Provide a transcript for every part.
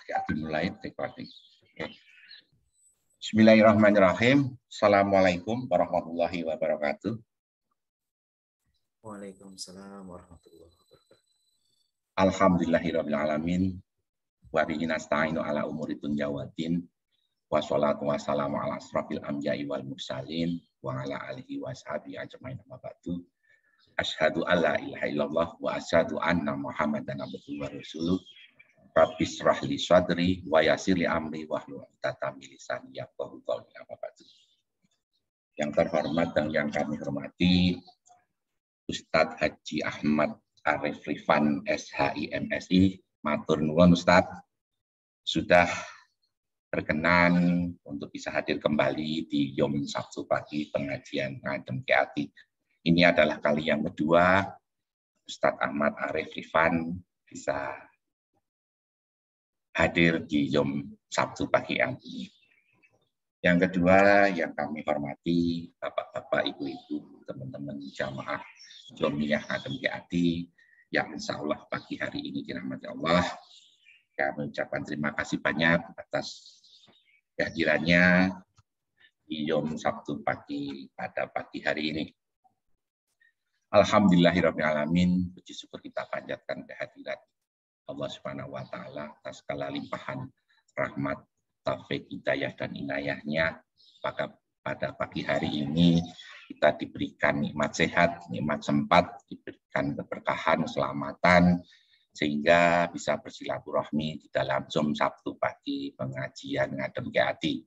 Dimulai recording. Okay. Bismillahirrahmanirrahim. Assalamualaikum warahmatullahi wabarakatuh. Waalaikumsalam warahmatullahi wabarakatuh. Alhamdulillahirabbil alamin. Wa bihi nasta'inu ala umuri dunya waddin. Wassalatu wassalamu ala asrofil anbiya'i wal mursalin wa ala alihi wa sahbihi ajmain amma ba'du. Asyhadu alla ilaha illallah wa asyhadu anna Muhammadan abduhu wa rasuluh. Rabbi shrah li sadri wa yassir li amri wahlul 'uqdatam min lisani yafqahu qawli amma ba'du. Yang terhormat dan yang kami hormati Ustadz Haji Ahmad Arif Rifan SHI MSI, matur nuwun Ustadz, sudah berkenan untuk bisa hadir kembali di Yom Sabtu pagi pengajian Ngadem Keati. Ini adalah kali yang kedua Ustadz Ahmad Arif Rifan bisa hadir di Yom Sabtu pagi yang ini. Yang kedua yang kami hormati Bapak-bapak, Ibu-ibu, teman-teman jamaah Jomiyah Ngadem Keati yang insya Allah pagi hari ini dirahmati Allah. Kami ucapkan terima kasih banyak atas kehadirannya di Yom Sabtu pagi pada pagi hari ini. Alhamdulillahirabbil alamin, puji syukur kita panjatkan kehadirat Allah Subhanahu wa taala atas segala limpahan rahmat, taufik, hidayah dan inayahnya. Maka pada pagi hari ini kita diberikan nikmat sehat, nikmat sempat, diberikan keberkahan, keselamatan, sehingga bisa bersilaturahmi di dalam Yom Sabtu pagi pengajian Ngadem Keati.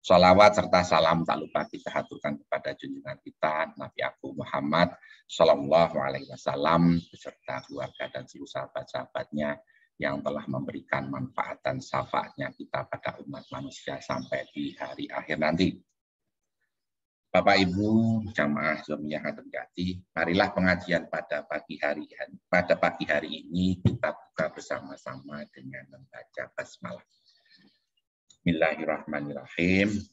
Sholawat serta salam tak lupa kita haturkan kepada junjungan kita Nabi Agung Muhammad Shallallahu Alaihi Wasallam beserta keluarga dan seluruh sahabat-sahabatnya yang telah memberikan manfaat dan syafaatnya kita pada umat manusia sampai di hari akhir nanti. Bapak Ibu jamaah Jomiyah Ngadem Keati, marilah pengajian pada pagi hari ini kita buka bersama-sama dengan membaca basmalah. Bismillahirrahmanirrahim.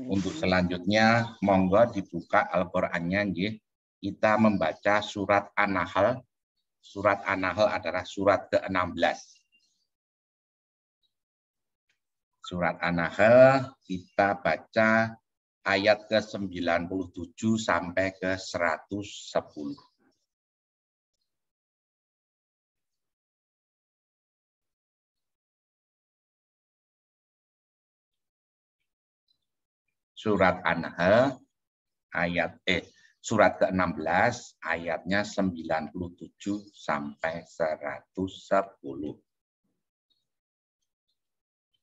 Untuk selanjutnya, monggo dibuka Al-Qur'annya nggih. Kita membaca surat An-Nahl. Surat An-Nahl adalah surat ke-16. Surat An-Nahl kita baca ayat ke-97 sampai ke-110. Surat An-Nahl surat ke-16 ayatnya 97 sampai 110.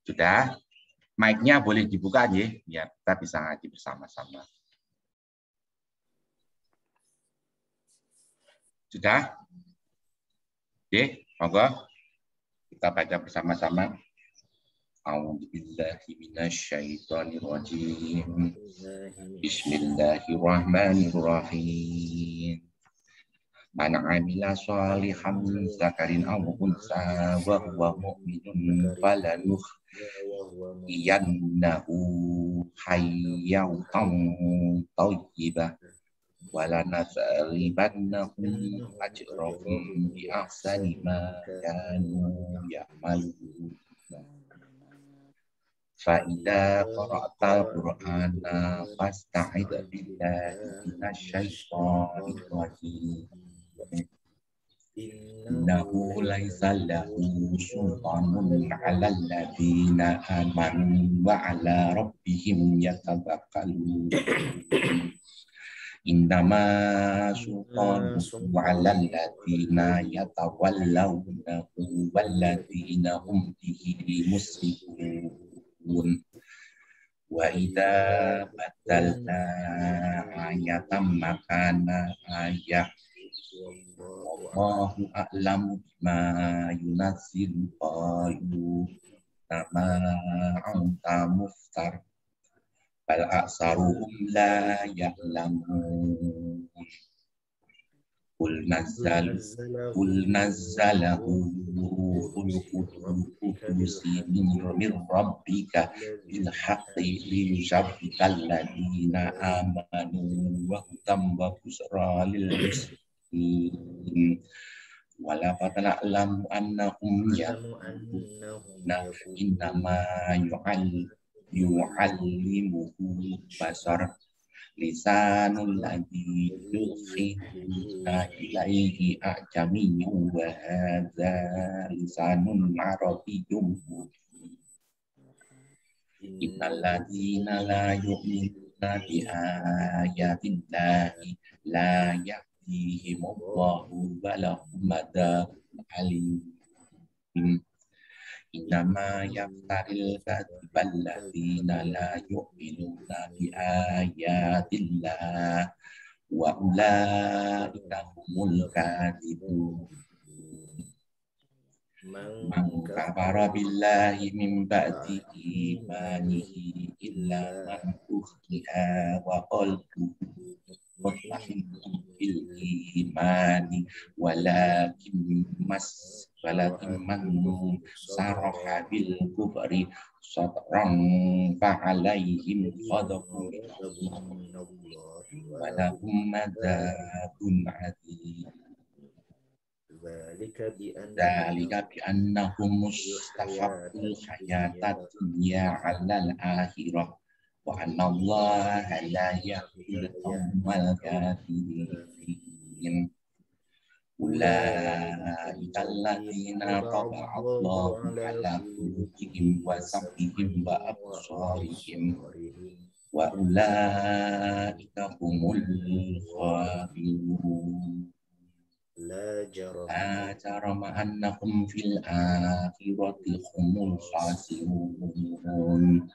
Sudah? Mic-nya boleh dibuka ya, biar kita bisa ngaji bersama-sama. Sudah? Oke, monggo kita baca bersama-sama. A'udzubillahi minasyaitonirrajim. Bismillahirrahmanirrahim. Man 'amila shalihan min dzakarin aw unsa wa huwa mu'minun falanuhyiyannahu hayatan thayyibah wa lanas'alibannahum ajrahum bi ahsani ma kanu ya'malun. Fa'idha qara'tal Qur'ana fasta'id billahi minasyaitonir rajim. Innahu laisa lahu sultanun 'alal ladzina amanu wa 'ala rabbihim yatawakkalun. Innama sultanuhu 'alal ladzina yatawallawnahu wal ladzina hum bihi musyrikun. Wa idza badalna ayatan makana ayah wallahu a'lamu bima yunazzilu qalu nama anta muftar bal aksaruhum la ya'lamun. Qul nazzalahu ruhul qudus min rabbika bil haqqi liyuthabbita alladziina aamanu wa hudan wa bushraa lil muslimin. Walaqad na'lamu annahum na'lamu annahum innama yu'allimuhu basar lisanul ladzi yulhiduna ilaihi a'jamiyyun wa hadza lisanun arabiyyun mubin. Innal ladzina la yu'minuna bi ayatillahi la yahdihimullahu wa lahum adzabun alim. Innama yaftaril kadzibal ladzina la yu'minuna bi ayatillah wa ulaika humul kadzibun. Man kafara billahi min ba'di imanihi illa man ukriha wa qalbuhu mutma'innun bil imani walakin man saraha bil kufri sadran fa alaihim ghadabun wa lahum adzabun adzim. Dzalika bi annahum mustahabbul hayatad dunya 'alal akhirah wa anna Allaha la yahdil qaumal kafirin. Ulaika alladzina taba'a Allahu 'ala qulubihim wa sam'ihim wa absarihim wa ulaika humul ghafilun. La jarama annahum fil akhirati humul khasirun.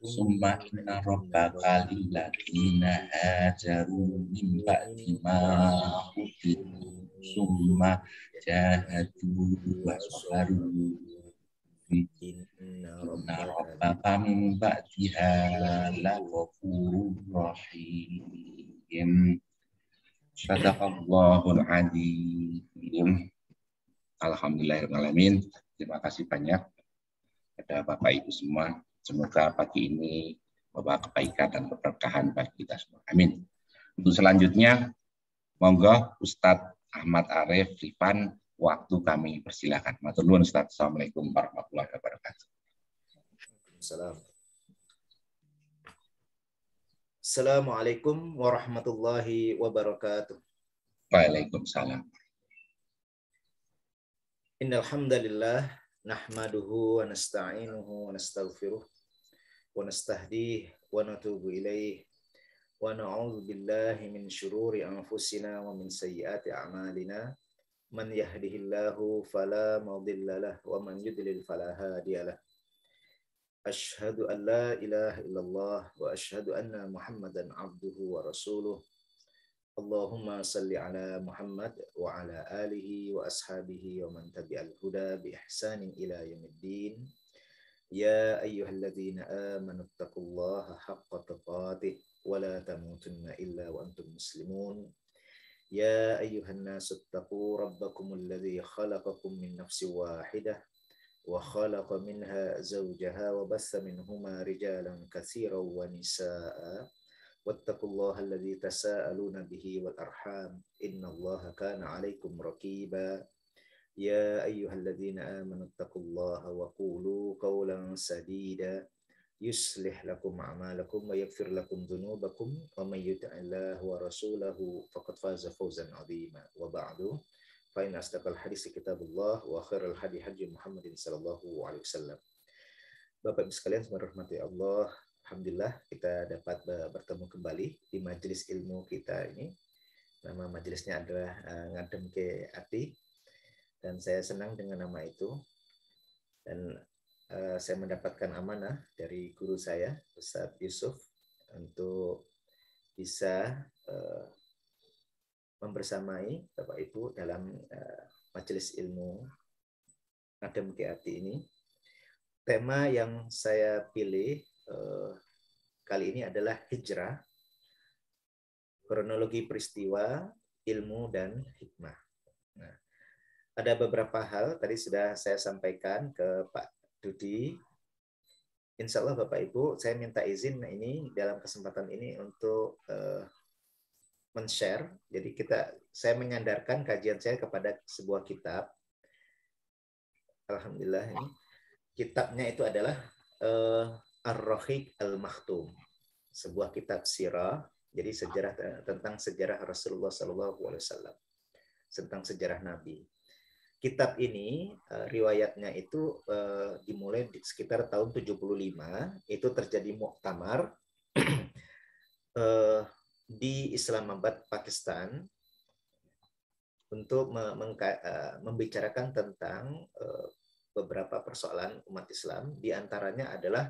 Summa inna rabbaka lil ladzina hajaru min ba'di ma qutilu summa jahadu wa sabaru. Inna rabbaka min ba'diha laghafurur rahim. Sadaqallahul adzim. Alhamdulillahirrahmanirrahim. Terima kasih banyak kepada Bapak Ibu semua. Semoga pagi ini membawa kebaikan dan keberkahan bagi kita semua. Amin. Untuk selanjutnya, monggo Ustadz Ahmad Arif Rifan, waktu kami persilakan. Matur nuwun Ustadz. Assalamualaikum warahmatullahi wabarakatuh. Assalamualaikum warahmatullahi wabarakatuh. Waalaikumsalam. Innal hamdalillah nahmaduhu wa nasta'inuhu wa nastaghfiruh wa nastahdihi wa natubu ilaih wa na'udzu billahi min syururi anfusina wa min sayyiati a'malina. Man yahdihillahu fala mudilla lahu wa man yudlil fala hadiya lahu. Asyhadu an la ilaha illallah wa asyhadu anna Muhammadan abduhu wa rasuluh. Allahumma salli ala Muhammad wa ala alihi wa ashabihi wa man tabi'al huda bi ihsanin ila yaumiddin. Ya ayyuhalladzina amanu taqullaha haqqa tuqatih wa la tamutunna illa wa antum muslimun. Ya ayyuhan nasu taqu rabbakumul ladzi khalaqakum min nafsin wahidah وخلق منها زوجها وبث منهما رجالا كثيرا ونساء واتقوا الله الذي تساءلون به والأرحام إن الله كان عليكم رقيبا يا أيها الذين آمنوا اتقوا الله وقولوا قولا سديدا يصلح لكم أعمالكم ويغفر لكم ذنوبكم ومن يطع الله ورسوله فقد فاز فوزا عظيما وبعد فإن أصدق الحديث كتاب الله وخير الهدي هدي محمد sallallahu alaihi wasallam. Bapak Ibu sekalian semua rahmati Allah, alhamdulillah kita dapat bertemu kembali di majelis ilmu kita ini. Nama majelisnya adalah Ngadem ke Ati dan saya senang dengan nama itu. Dan saya mendapatkan amanah dari guru saya Ustadz Yusuf untuk bisa membersamai Bapak Ibu dalam majelis ilmu Ngadem ke Ati ini. Tema yang saya pilih kali ini adalah hijrah, kronologi peristiwa, ilmu, dan hikmah. Nah, ada beberapa hal tadi sudah saya sampaikan ke Pak Dudi. Insya Allah Bapak Ibu, saya minta izin ini dalam kesempatan ini untuk men-share. Jadi saya menyandarkan kajian saya kepada sebuah kitab. Alhamdulillah ini kitabnya itu adalah Ar-Rahiq Al-Makhtum, sebuah kitab sirah. Jadi tentang sejarah Rasulullah SAW, tentang sejarah Nabi. Kitab ini riwayatnya itu dimulai sekitar tahun 75. Itu terjadi muktamar di Islamabad, Pakistan, untuk membicarakan tentang beberapa persoalan umat Islam. Di antaranya adalah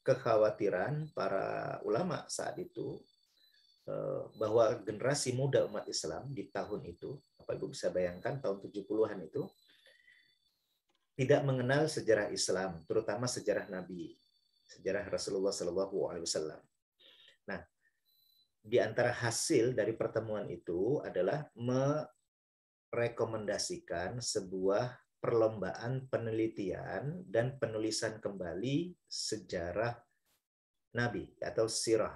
kekhawatiran para ulama saat itu bahwa generasi muda umat Islam di tahun itu, Bapak Ibu bisa bayangkan tahun 70-an itu, tidak mengenal sejarah Islam, terutama sejarah Nabi, sejarah Rasulullah SAW. Nah, di antara hasil dari pertemuan itu adalah merekomendasikan sebuah perlombaan penelitian dan penulisan kembali sejarah Nabi atau sirah.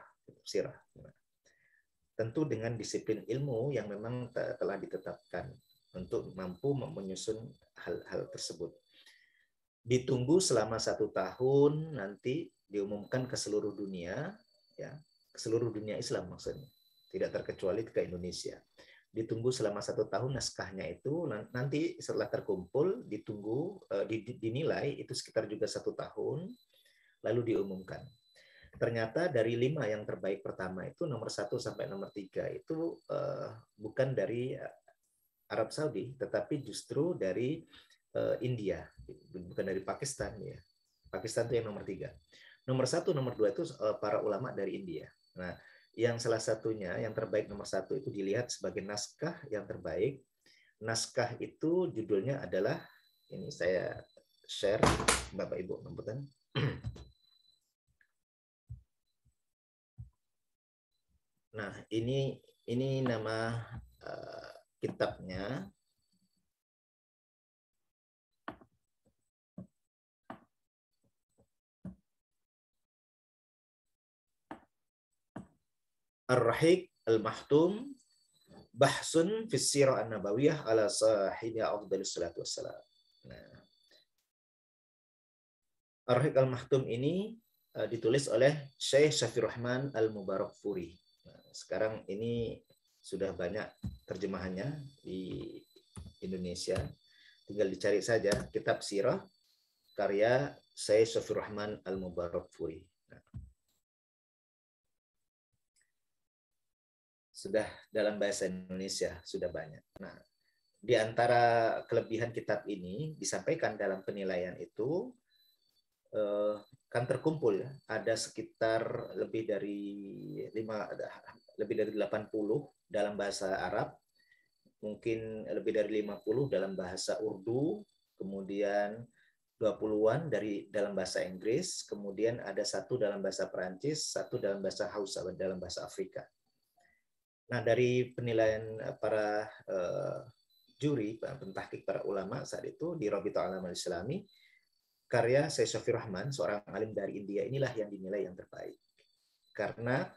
Tentu dengan disiplin ilmu yang memang telah ditetapkan untuk mampu menyusun hal-hal tersebut. Ditunggu selama 1 tahun, nanti diumumkan ke seluruh dunia, ya, ke seluruh dunia Islam maksudnya, tidak terkecuali ke Indonesia. Ditunggu selama 1 tahun naskahnya itu, nanti setelah terkumpul ditunggu dinilai itu sekitar juga 1 tahun, lalu diumumkan. Ternyata dari 5 yang terbaik pertama itu nomor 1 sampai nomor 3 itu bukan dari Arab Saudi, tetapi justru dari India, bukan dari Pakistan ya. Pakistan itu yang nomor 3. Nomor 1, nomor 2 itu para ulama dari India. Nah, yang salah satunya yang terbaik nomor 1 itu dilihat sebagai naskah yang terbaik. Naskah itu judulnya adalah, ini saya share Bapak Ibu nombutan. Nah, ini nama kitabnya. Ar-Rahiq Al-Mahtum, Bahsun fi Sirah An-Nabawiyah ala sahibiha afdhalus salatu wassalam. Nah, Ar-Rahiq Al-Mahtum ini ditulis oleh Syekh Syafir Rahman Al-Mubarakfuri. Nah, sekarang ini sudah banyak terjemahannya di Indonesia. Tinggal dicari saja kitab sirah karya Syekh Syafir Rahman Al-Mubarakfuri. Nah, sudah dalam bahasa Indonesia sudah banyak. Nah, di antara kelebihan kitab ini disampaikan dalam penilaian itu kan terkumpul ya, ada sekitar lebih dari 80 dalam bahasa Arab, mungkin lebih dari 50 dalam bahasa Urdu, kemudian 20-an dalam bahasa Inggris, kemudian ada 1 dalam bahasa Perancis, 1 dalam bahasa Hausa, dalam bahasa Afrika. Nah, dari penilaian para juri, pentahqiq para ulama saat itu di Rabithah Alam Al-Islami, karya Syekh Syafir Rahman, seorang alim dari India, inilah yang dinilai yang terbaik. Karena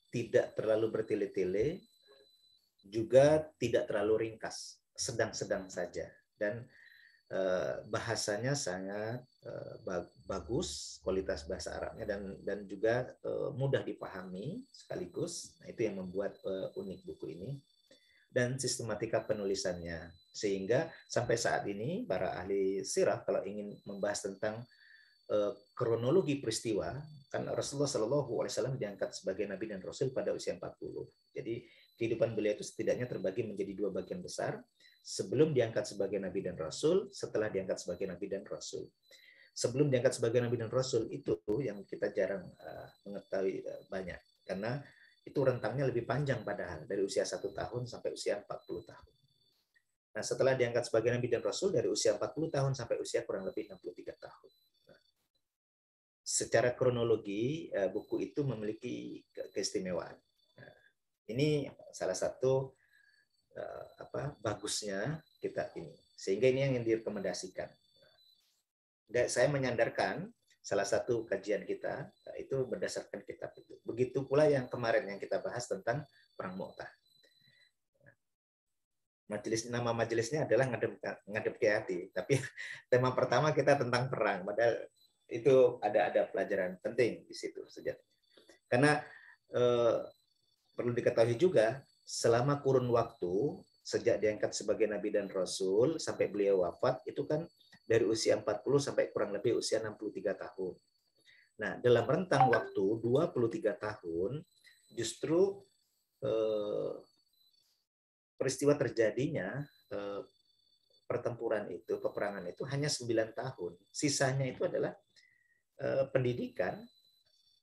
tidak terlalu bertele-tele, juga tidak terlalu ringkas, sedang-sedang saja. Dan bahasanya sangat bagus, kualitas bahasa Arabnya, dan juga mudah dipahami sekaligus. Nah, itu yang membuat unik buku ini. Dan sistematika penulisannya, sehingga sampai saat ini para ahli sirah kalau ingin membahas tentang kronologi peristiwa, kan Rasulullah SAW diangkat sebagai Nabi dan Rasul pada usia 40. Jadi kehidupan beliau itu setidaknya terbagi menjadi 2 bagian besar, sebelum diangkat sebagai Nabi dan Rasul, setelah diangkat sebagai Nabi dan Rasul. Sebelum diangkat sebagai Nabi dan Rasul itu yang kita jarang mengetahui banyak, karena itu rentangnya lebih panjang padahal, dari usia 1 tahun sampai usia 40 tahun. Nah, setelah diangkat sebagai Nabi dan Rasul dari usia 40 tahun sampai usia kurang lebih 63 tahun. Nah, secara kronologi, buku itu memiliki keistimewaan. Nah, ini salah satu bagusnya kitab ini. Sehingga ini yang direkomendasikan. Saya menyandarkan salah satu kajian kita itu berdasarkan kitab itu. Begitu pula yang kemarin yang kita bahas tentang perang Mu'tah. Nama majelisnya adalah ngadep ke hati. Tapi tema pertama kita tentang perang. Padahal itu ada pelajaran penting di situ sejatinya. Karena perlu diketahui juga, selama kurun waktu sejak diangkat sebagai Nabi dan Rasul sampai beliau wafat, itu kan dari usia 40 sampai kurang lebih usia 63 tahun. Nah, dalam rentang waktu 23 tahun, justru peristiwa terjadinya pertempuran itu, peperangan itu hanya 9 tahun. Sisanya itu adalah pendidikan,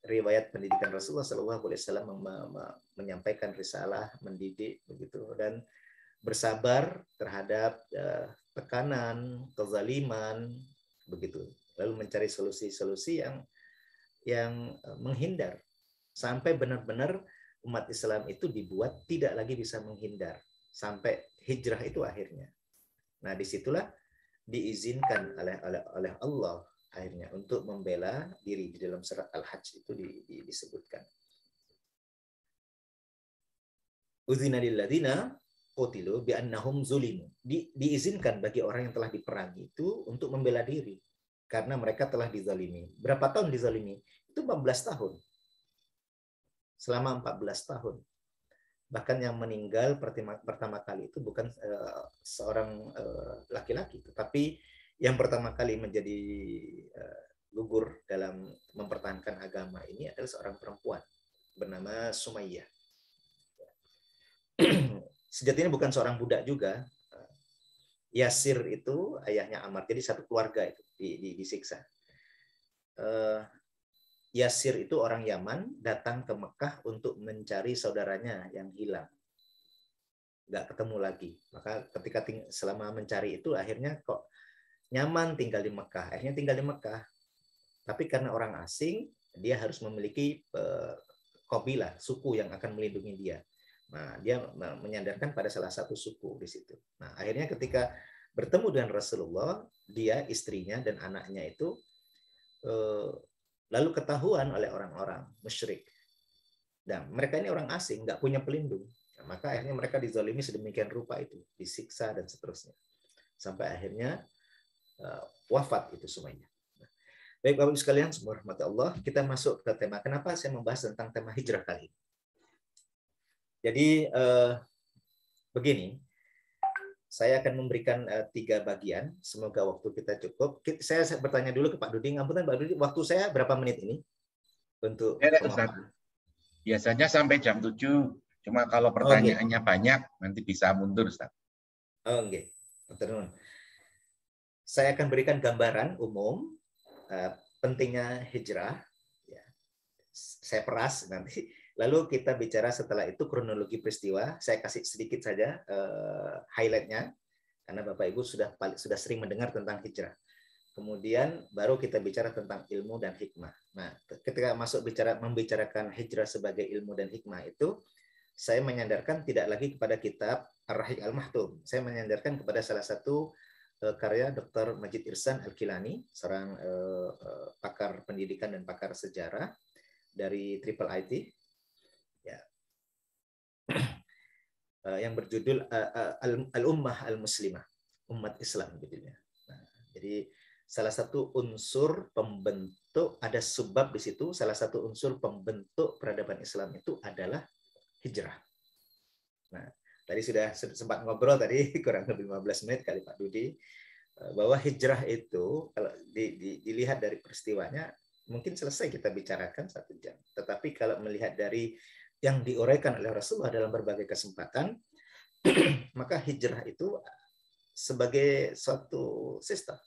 riwayat pendidikan Rasulullah SAW menyampaikan risalah, mendidik begitu, dan bersabar terhadap tekanan, kezaliman begitu. Lalu mencari solusi-solusi yang menghindar sampai benar-benar umat Islam itu dibuat tidak lagi bisa menghindar sampai hijrah itu akhirnya. Nah, disitulah diizinkan oleh Allah akhirnya untuk membela diri. Di dalam surat Al-Hajj itu disebutkan. Udzina lilladzina qutilu bi'annahum zulimu. Diizinkan bagi orang yang telah diperangi itu untuk membela diri karena mereka telah dizalimi. Berapa tahun dizalimi? Itu 14 tahun. Selama 14 tahun. Bahkan yang meninggal pertama kali itu bukan seorang laki-laki, tetapi yang pertama kali menjadi gugur dalam mempertahankan agama ini adalah seorang perempuan bernama Sumayyah. Sejatinya bukan seorang budak juga. Yasir itu ayahnya Ammar, jadi satu keluarga itu disiksa. Yasir itu orang Yaman, datang ke Mekah untuk mencari saudaranya yang hilang. Nggak ketemu lagi. Maka ketika selama mencari itu, akhirnya kok nyaman tinggal di Mekah. Akhirnya tinggal di Mekah. Tapi karena orang asing, dia harus memiliki qabilah, suku yang akan melindungi dia. Nah, dia menyandarkan pada salah satu suku di situ. Nah, akhirnya ketika bertemu dengan Rasulullah, dia, istrinya, dan anaknya itu lalu ketahuan oleh orang-orang musyrik. Dan mereka ini orang asing, nggak punya pelindung. Nah, maka akhirnya mereka dizalimi sedemikian rupa itu, disiksa dan seterusnya. Sampai akhirnya wafat itu semuanya. Nah, baik Bapak Ibu sekalian, semua rahmat Allah, kita masuk ke tema. Kenapa saya membahas tentang tema hijrah kali ini? Jadi begini, saya akan memberikan 3 bagian. Semoga waktu kita cukup. Saya bertanya dulu ke Pak Dudi. Ngapunten Pak Dudi, waktu saya berapa menit ini untuk pemaparan? Biasanya sampai jam 7. Cuma kalau pertanyaannya banyak, nanti bisa mundur, Ustaz. Oh, oke. Saya akan berikan gambaran umum pentingnya hijrah. Ya. Saya peras nanti. Lalu kita bicara setelah itu kronologi peristiwa. Saya kasih sedikit saja highlight-nya, karena Bapak Ibu sudah sering mendengar tentang hijrah. Kemudian baru kita bicara tentang ilmu dan hikmah. Nah, ketika membicarakan hijrah sebagai ilmu dan hikmah itu, saya menyandarkan tidak lagi kepada kitab Ar-Rahiq Al-Mahtum. Saya menyandarkan kepada salah satu karya Dr. Majid Irsan Al-Kilani, seorang pakar pendidikan dan pakar sejarah dari Triple IT. Ya. Yang berjudul Al-Ummah Al-Muslimah, umat Islam gitu ya. Nah, jadi salah satu unsur pembentuk, ada sebab di situ, salah satu unsur pembentuk peradaban Islam itu adalah hijrah. Nah, tadi sudah sempat ngobrol tadi kurang lebih 15 menit kali Pak Dudi, bahwa hijrah itu kalau dilihat dari peristiwanya mungkin selesai kita bicarakan 1 jam. Tetapi kalau melihat dari yang diuraikan oleh Rasulullah dalam berbagai kesempatan, maka hijrah itu sebagai suatu sistem.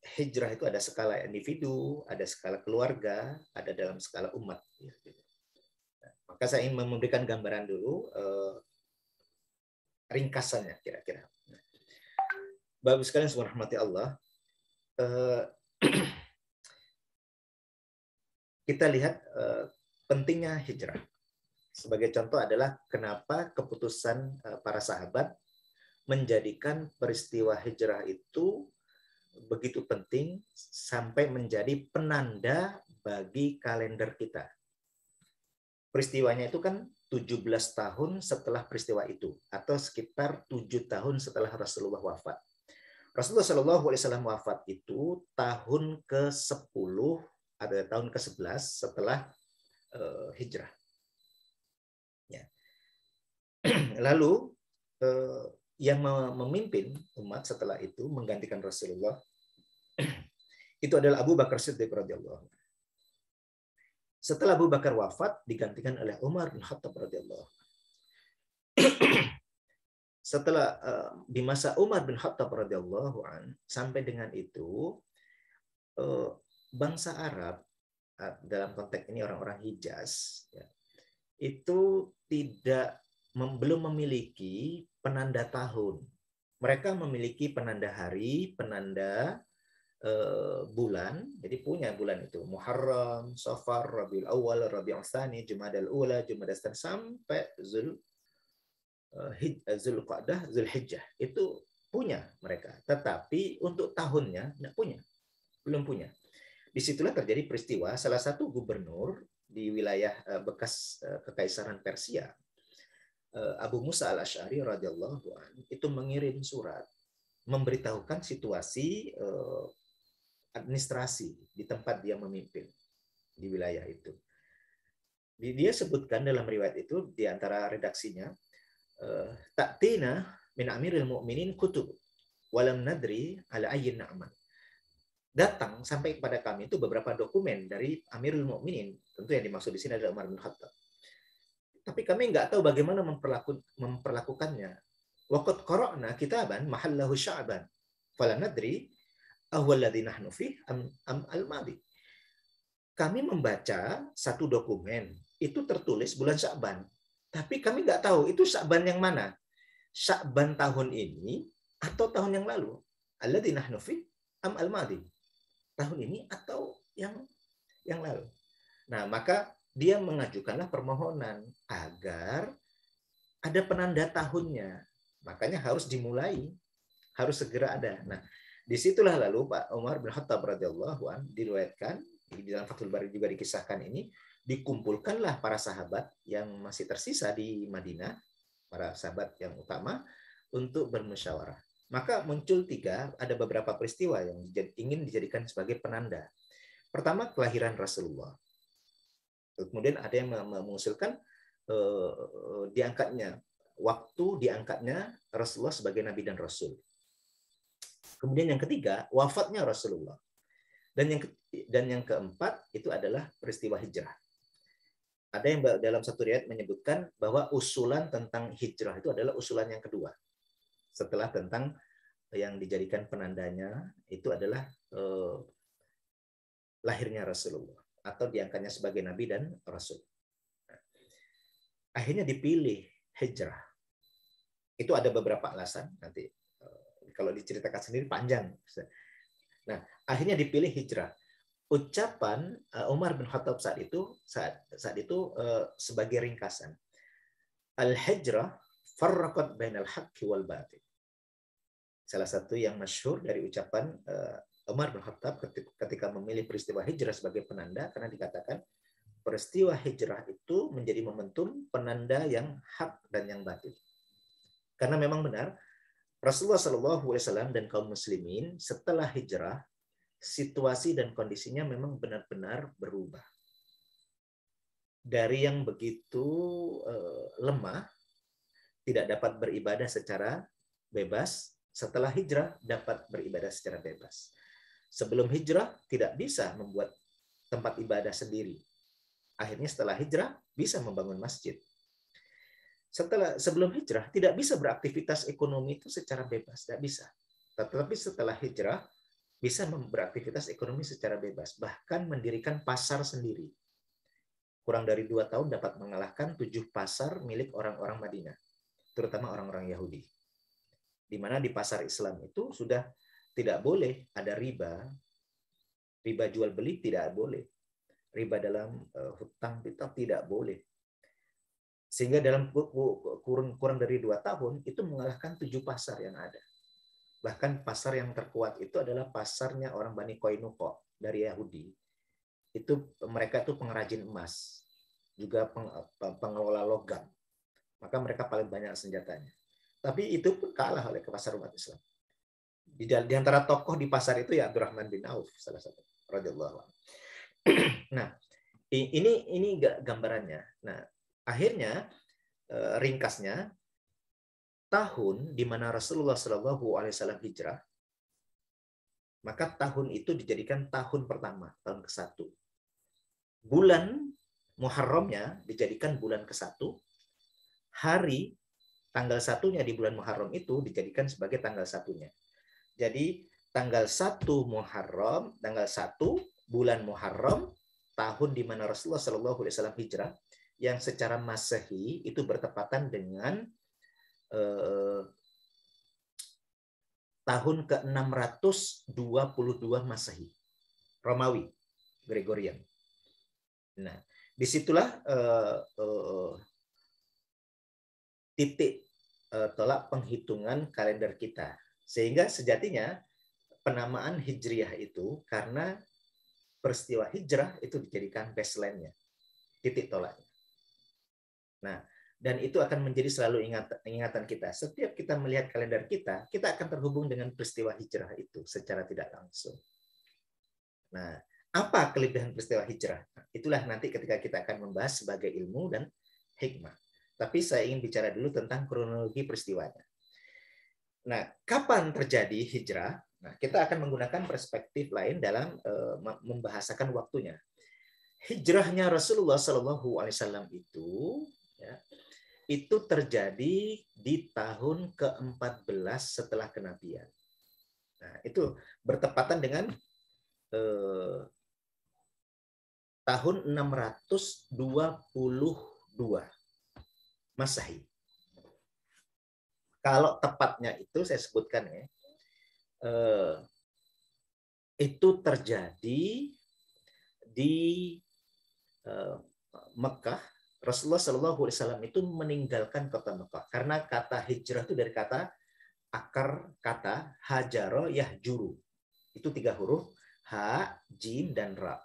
Hijrah itu ada skala individu, ada skala keluarga, ada dalam skala umat. Maka saya ingin memberikan gambaran dulu, ringkasannya kira-kira. Bapak sekalian semua rahmati Allah, kita lihat pentingnya hijrah. Sebagai contoh adalah kenapa keputusan para sahabat menjadikan peristiwa hijrah itu begitu penting sampai menjadi penanda bagi kalender kita. Peristiwanya itu kan 17 tahun setelah peristiwa itu, atau sekitar 7 tahun setelah Rasulullah wafat. Rasulullah Shallallahu Alaihi Wasallam wafat itu tahun ke-10 atau tahun ke-11 setelah hijrah. Ya. Lalu yang memimpin umat setelah itu menggantikan Rasulullah itu adalah Abu Bakar Siddiq radhiyallahu anhu. Setelah Abu Bakar wafat digantikan oleh Umar bin Khattab radhiyallahu anhu. Setelah di masa Umar bin Khattab radhiyallahu anhu sampai dengan itu bangsa Arab dalam konteks ini orang-orang Hijaz ya, itu belum memiliki penanda tahun. Mereka memiliki penanda hari, penanda bulan. Jadi punya bulan itu Muharram, Safar, Rabiul Awal, Rabiul Tsani, Jumadal Ula, Jumadal Tsani sampai Zulqa'dah, Zulhijjah. Itu punya mereka. Tetapi untuk tahunnya tidak punya. Belum punya. Disitulah terjadi peristiwa salah satu gubernur di wilayah bekas Kekaisaran Persia, Abu Musa al-Asy'ari radhiyallahu anhu, itu mengirim surat memberitahukan situasi administrasi di tempat dia memimpin di wilayah itu. Dia sebutkan dalam riwayat itu di antara redaksinya, ta'tina min amiril mu'minin kutub walam nadri ala ayyin na'man. Datang sampai kepada kami itu beberapa dokumen dari Amirul Mukminin, tentu yang dimaksud di sini adalah Umar bin Khattab. Tapi kami nggak tahu bagaimana memperlakukannya. Waqad qara'na kitaban mahallahu sya'ban fala nadri ahwal ladzi nahnu fi am al-madi. Kami membaca satu dokumen itu tertulis bulan Sya'ban, tapi kami nggak tahu itu Sya'ban yang mana. Sya'ban tahun ini atau tahun yang lalu. Alladzi nahnu fi am al-madi. Tahun ini atau yang lalu. Nah, maka dia mengajukanlah permohonan agar ada penanda tahunnya. Makanya harus dimulai, harus segera ada. Nah, disitulah lalu Pak Umar bin Khattab radhiyallahu anhu diriwayatkan di dalam Fathul Bari juga dikisahkan ini, dikumpulkanlah para sahabat yang masih tersisa di Madinah, para sahabat yang utama untuk bermusyawarah. Maka muncul ada beberapa peristiwa yang ingin dijadikan sebagai penanda. Pertama, kelahiran Rasulullah. Kemudian ada yang mengusulkan diangkatnya Rasulullah sebagai Nabi dan Rasul. Kemudian yang ketiga, wafatnya Rasulullah. Dan yang keempat itu adalah peristiwa hijrah. Ada yang dalam satu riwayat menyebutkan bahwa usulan tentang hijrah itu adalah usulan yang kedua. Setelah tentang yang dijadikan penandanya itu adalah lahirnya Rasulullah atau diangkatnya sebagai Nabi dan Rasul. Akhirnya dipilih hijrah. Itu ada beberapa alasan, nanti kalau diceritakan sendiri panjang. Nah, akhirnya dipilih hijrah. Ucapan Umar bin Khattab saat itu sebagai ringkasan. Al-hijrah farraqat bainal haqqi wal batil. Salah satu yang masyhur dari ucapan Umar bin Khattab ketika memilih peristiwa hijrah sebagai penanda, karena dikatakan peristiwa hijrah itu menjadi momentum penanda yang hak dan yang batil. Karena memang benar Rasulullah SAW dan kaum muslimin setelah hijrah situasi dan kondisinya memang benar-benar berubah. Dari yang begitu lemah, tidak dapat beribadah secara bebas, setelah hijrah dapat beribadah secara bebas. Sebelum hijrah tidak bisa membuat tempat ibadah sendiri. Akhirnya setelah hijrah bisa membangun masjid. Sebelum hijrah tidak bisa beraktivitas ekonomi itu secara bebas, tidak bisa. Tetapi setelah hijrah bisa beraktivitas ekonomi secara bebas, bahkan mendirikan pasar sendiri. Kurang dari 2 tahun dapat mengalahkan 7 pasar milik orang-orang Madinah, terutama orang-orang Yahudi. Di mana di pasar Islam itu sudah tidak boleh ada riba jual beli tidak boleh, riba dalam hutang piutang tidak boleh. Sehingga dalam kurang dari 2 tahun itu mengalahkan 7 pasar yang ada. Bahkan pasar yang terkuat itu adalah pasarnya orang Bani Qainuqa dari Yahudi. Itu mereka itu pengrajin emas. juga pengelola logam. Maka mereka paling banyak senjatanya. Tapi itu pun kalah oleh pasar umat Islam. Di antara tokoh di pasar itu ya Abdurrahman bin Auf salah satu radhiyallahu anhu. Nah, ini gambarannya. Nah, akhirnya ringkasnya tahun di mana Rasulullah Shallallahu Alaihi Wasallam hijrah, maka tahun itu dijadikan tahun pertama, tahun ke-1. Bulan Muharramnya dijadikan bulan ke-1. Hari tanggal 1-nya di bulan Muharram itu dijadikan sebagai tanggal 1-nya. Jadi tanggal 1 Muharram, tanggal 1 bulan Muharram, tahun di mana Rasulullah Shallallahu Alaihi Wasallam hijrah, yang secara Masehi itu bertepatan dengan tahun ke-622 Masehi, Romawi, Gregorian. Nah, disitulah titik tolak penghitungan kalender kita. Sehingga sejatinya penamaan Hijriyah itu karena peristiwa hijrah itu dijadikan baseline-nya, titik tolaknya. Nah, dan itu akan menjadi selalu ingatan kita. Setiap kita melihat kalender kita akan terhubung dengan peristiwa hijrah itu secara tidak langsung. Nah, apa kelebihan peristiwa hijrah? Itulah nanti ketika kita akan membahas sebagai ilmu dan hikmah. Tapi saya ingin bicara dulu tentang kronologi peristiwanya. Nah, kapan terjadi hijrah? Nah, kita akan menggunakan perspektif lain dalam membahasakan waktunya. Hijrahnya Rasulullah Shallallahu Alaihi Wasallam itu terjadi di tahun ke-14 setelah kenabian. Nah, itu bertepatan dengan tahun 622 Masehi. Kalau tepatnya itu saya sebutkan ya, itu terjadi di Mekah. Rasulullah Shallallahu Alaihi Wasallam itu meninggalkan kota Mekah karena kata hijrah itu dari kata akar kata hajaro yahjuru. Itu 3 huruf, ha, jim, dan ra.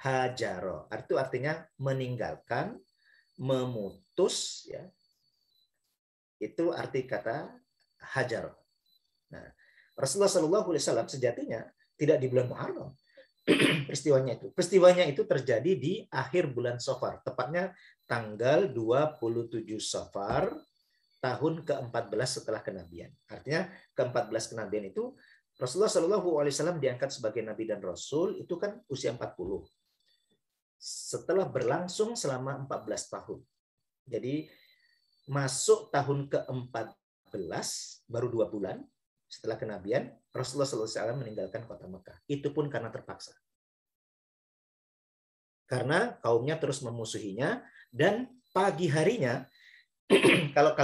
Hajaro itu artinya meninggalkan, memutus, ya. Itu arti kata hajar. Nah, Rasulullah Shallallahu Alaihi Wasallam sejatinya tidak di bulan Muharram. Peristiwanya itu terjadi di akhir bulan Safar, tepatnya tanggal 27 Safar tahun ke-14 setelah kenabian. Artinya ke-14 kenabian itu Rasulullah Shallallahu Alaihi Wasallam diangkat sebagai nabi dan rasul itu kan usia 40. Setelah berlangsung selama 14 tahun. Jadi masuk tahun ke-14 baru 2 bulan setelah kenabian, Rasulullah SAW meninggalkan kota Mekah. Itu pun karena terpaksa. Karena kaumnya terus memusuhinya, dan pagi harinya, kalau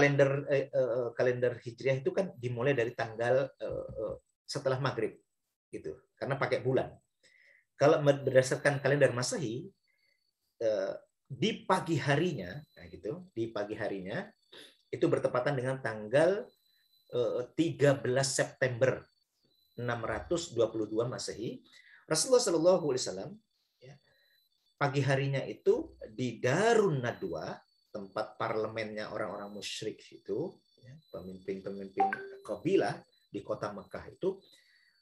kalender Hijriah itu kan dimulai dari tanggal setelah maghrib, gitu. Karena pakai bulan. Kalau berdasarkan kalender Masehi, di pagi harinya, nah gitu, di pagi harinya itu bertepatan dengan tanggal 13 September 622 Masehi, Rasulullah Shallallahu Alaihi Wasallam ya, pagi harinya itu di Darun Nadwa, tempat parlemennya orang-orang musyrik itu, ya, pemimpin-pemimpin kabilah di kota Mekah itu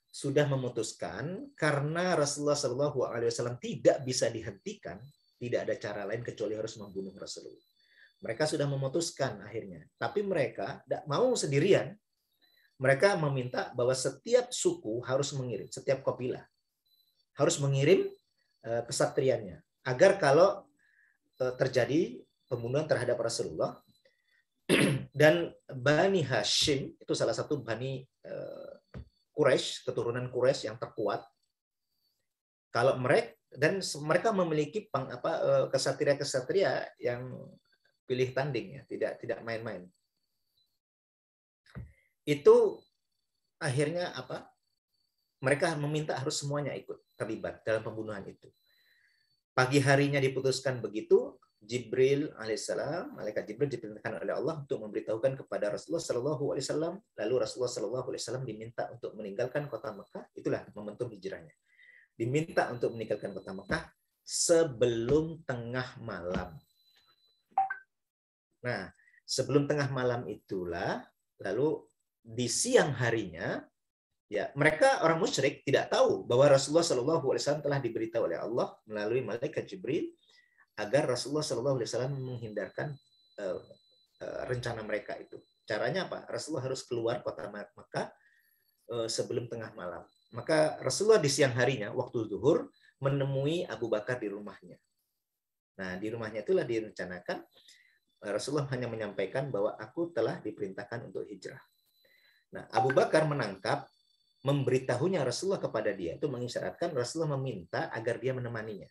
sudah memutuskan karena Rasulullah Shallallahu Alaihi Wasallam tidak bisa dihentikan, tidak ada cara lain kecuali harus membunuh Rasulullah. Mereka sudah memutuskan akhirnya, tapi mereka tidak mau sendirian. Mereka meminta bahwa setiap suku harus mengirim, setiap kabilah harus mengirim kesatriannya, agar kalau terjadi pembunuhan terhadap Rasulullah, dan Bani Hashim itu salah satu Bani Quraisy, keturunan Quraisy yang terkuat. Kalau mereka memiliki kesatria-kesatria yang pilih tanding, ya, tidak main-main. Itu akhirnya mereka meminta harus semuanya ikut terlibat dalam pembunuhan itu. Pagi harinya diputuskan begitu, Jibril alaihissalam, malaikat Jibril diperintahkan oleh Allah untuk memberitahukan kepada Rasulullah Shallallahu Alaihi Wasallam. Lalu Rasulullah Shallallahu Alaihi Wasallam diminta untuk meninggalkan kota Mekah. Itulah momentum hijrahnya. Diminta untuk meninggalkan kota Mekah sebelum tengah malam. Nah, sebelum tengah malam itulah, lalu di siang harinya, ya mereka orang musyrik tidak tahu bahwa Rasulullah SAW telah diberitahu oleh Allah melalui malaikat Jibril agar Rasulullah SAW menghindarkan rencana mereka itu. Caranya apa? Rasulullah harus keluar kota Makkah sebelum tengah malam. Maka Rasulullah di siang harinya, waktu zuhur, menemui Abu Bakar di rumahnya. Nah, di rumahnya itulah direncanakan Rasulullah hanya menyampaikan bahwa aku telah diperintahkan untuk hijrah. Nah, Abu Bakar menangkap, memberitahunya Rasulullah kepada dia, itu mengisyaratkan Rasulullah meminta agar dia menemaninya.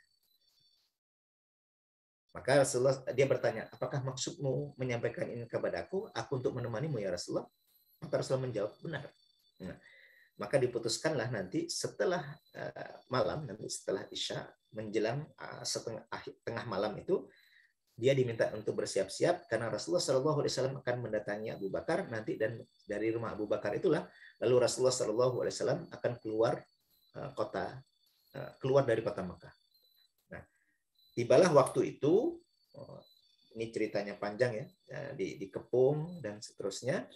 Maka Rasulullah, dia bertanya, apakah maksudmu menyampaikan ini kepadaku, aku untuk menemanimu ya Rasulullah? Maka Rasulullah menjawab, benar. Nah, maka diputuskanlah nanti setelah malam, nanti setelah Isya, menjelang tengah malam itu, dia diminta untuk bersiap-siap karena Rasulullah SAW akan mendatangi Abu Bakar nanti, dan dari rumah Abu Bakar itulah lalu Rasulullah SAW akan keluar keluar dari kota Makkah. Nah, tibalah waktu itu, ini ceritanya panjang ya, dikepung dan seterusnya.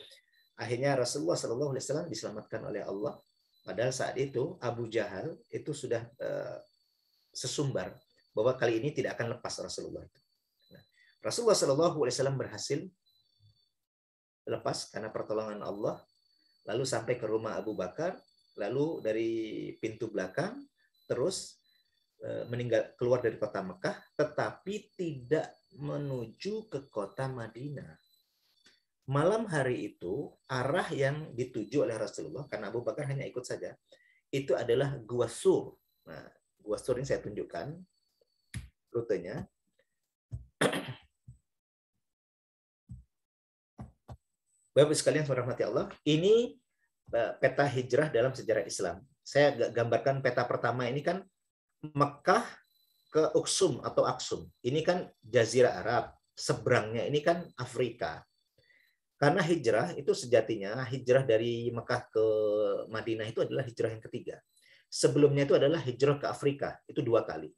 Akhirnya Rasulullah SAW diselamatkan oleh Allah. Padahal saat itu Abu Jahal itu sudah sesumbar bahwa kali ini tidak akan lepas Rasulullah itu. Nah, Rasulullah SAW berhasil lepas karena pertolongan Allah. Lalu sampai ke rumah Abu Bakar, lalu dari pintu belakang terus keluar dari kota Mekah, tetapi tidak menuju ke kota Madinah. Malam hari itu, arah yang dituju oleh Rasulullah, karena Abu Bakar hanya ikut saja, itu adalah Gua Sur. Nah, Gua Sur ini saya tunjukkan rutenya. Bapak sekalian rahmati Allah, ini peta hijrah dalam sejarah Islam. Saya gambarkan peta pertama ini kan Mekah ke Uksum atau Aksum. Ini kan Jazirah Arab. Seberangnya ini kan Afrika. Karena hijrah itu sejatinya, hijrah dari Mekah ke Madinah itu adalah hijrah yang ketiga. Sebelumnya itu adalah hijrah ke Afrika. Itu 2 kali.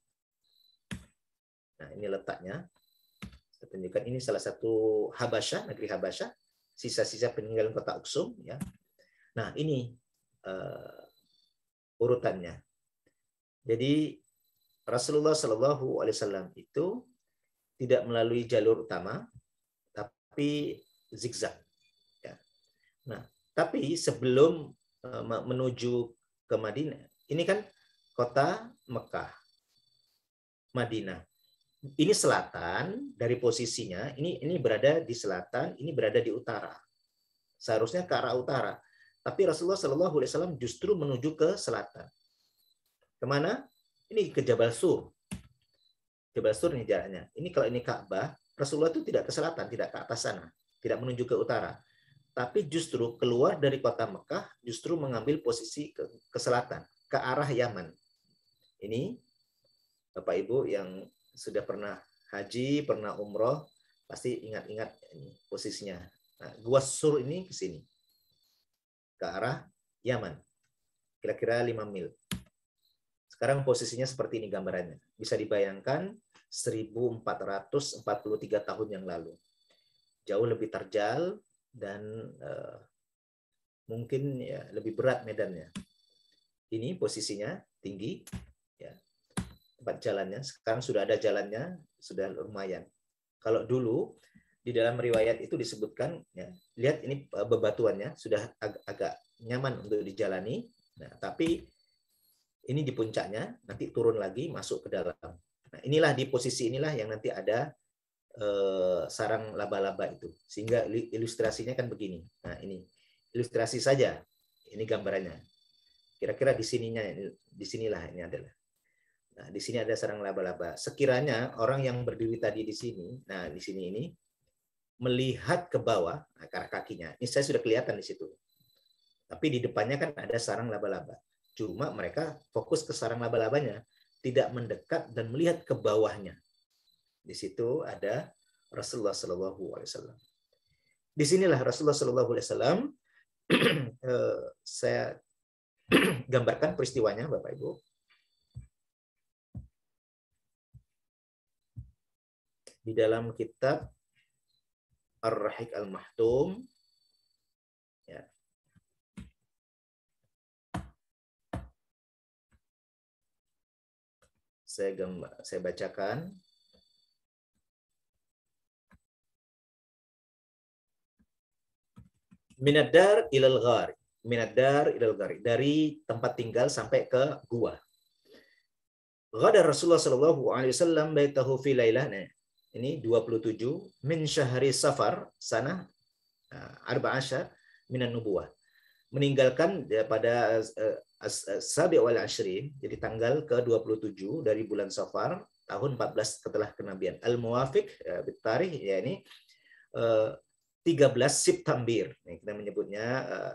Nah, ini letaknya. Saya tunjukkan, ini salah satu Habasyah, negeri Habasyah. Sisa-sisa peninggalan kota Uksum. Ya. Nah, ini urutannya. Jadi Rasulullah SAW itu tidak melalui jalur utama, tapi zigzag. Ya. Nah, tapi sebelum menuju ke Madinah, ini kan kota Mekah, Madinah. Ini selatan dari posisinya, ini berada di selatan, ini berada di utara. Seharusnya ke arah utara. Tapi Rasulullah SAW justru menuju ke selatan. Kemana? Ini ke Jabal Sur. Jabal Sur ini jaraknya. Ini kalau ini Ka'bah, Rasulullah itu tidak ke selatan, tidak ke atas sana, tidak menuju ke utara. Tapi justru keluar dari kota Mekah, justru mengambil posisi ke selatan, ke arah Yaman. Ini Bapak Ibu yang sudah pernah haji, pernah umroh, pasti ingat-ingat ini posisinya. Nah, Gua Sur ini ke sini, ke arah Yaman, kira-kira 5 mil. Sekarang posisinya seperti ini gambarannya. Bisa dibayangkan 1443 tahun yang lalu. Jauh lebih terjal dan mungkin ya lebih berat medannya. Ini posisinya tinggi, ya, tempat jalannya. Sekarang sudah ada jalannya, sudah lumayan. Kalau dulu di dalam riwayat itu disebutkan, ya, lihat ini bebatuannya sudah agak nyaman untuk dijalani. Nah, tapi ini di puncaknya, nanti turun lagi masuk ke dalam. Nah, inilah di posisi inilah yang nanti ada sarang laba-laba itu. Sehingga ilustrasinya kan begini. Nah, ini ilustrasi saja. Ini gambarannya. Kira-kira di sinilah ini adalah. Nah, di sini ada sarang laba-laba. Sekiranya orang yang berdiri tadi di sini, nah di sini ini melihat ke bawah, nah, ke arah kakinya. Ini saya sudah kelihatan di situ. Tapi di depannya kan ada sarang laba-laba. Cuma mereka fokus ke sarang laba-labanya, tidak mendekat dan melihat ke bawahnya. Di situ ada Rasulullah SAW. Disinilah Rasulullah SAW saya gambarkan peristiwanya, Bapak Ibu. di dalam kitab Ar-Rahiq Al-Mahtum, ya. Saya bacakan. Minadar ilal ghari. Minadar ilal ghari. Dari tempat tinggal sampai ke gua. Ghada Rasulullah sallallahu alaihi wasallam baitahu fi lailah. Ini 27 min syahri Safar sanah 14 minan nubuwah. Meninggalkan pada Sabi' wal Ashrin, jadi tanggal ke-27 dari bulan Safar tahun 14 setelah kenabian. Al-Muwafiq bitarikh, ya ini 13 September. Kita menyebutnya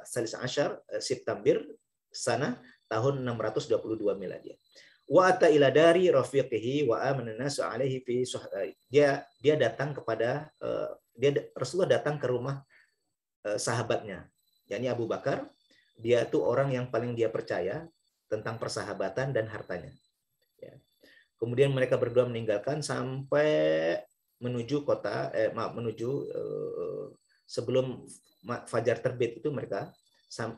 Salis Ashar September sana tahun 622 Miladiyah. Wa ata ila dari rafiqihi wa amana nasu alaihi fi dia datang kepada Rasulullah datang ke rumah sahabatnya, yakni Abu Bakar. Dia itu orang yang paling dia percaya tentang persahabatan dan hartanya. Ya. Kemudian mereka berdua meninggalkan sampai menuju sebelum fajar terbit itu mereka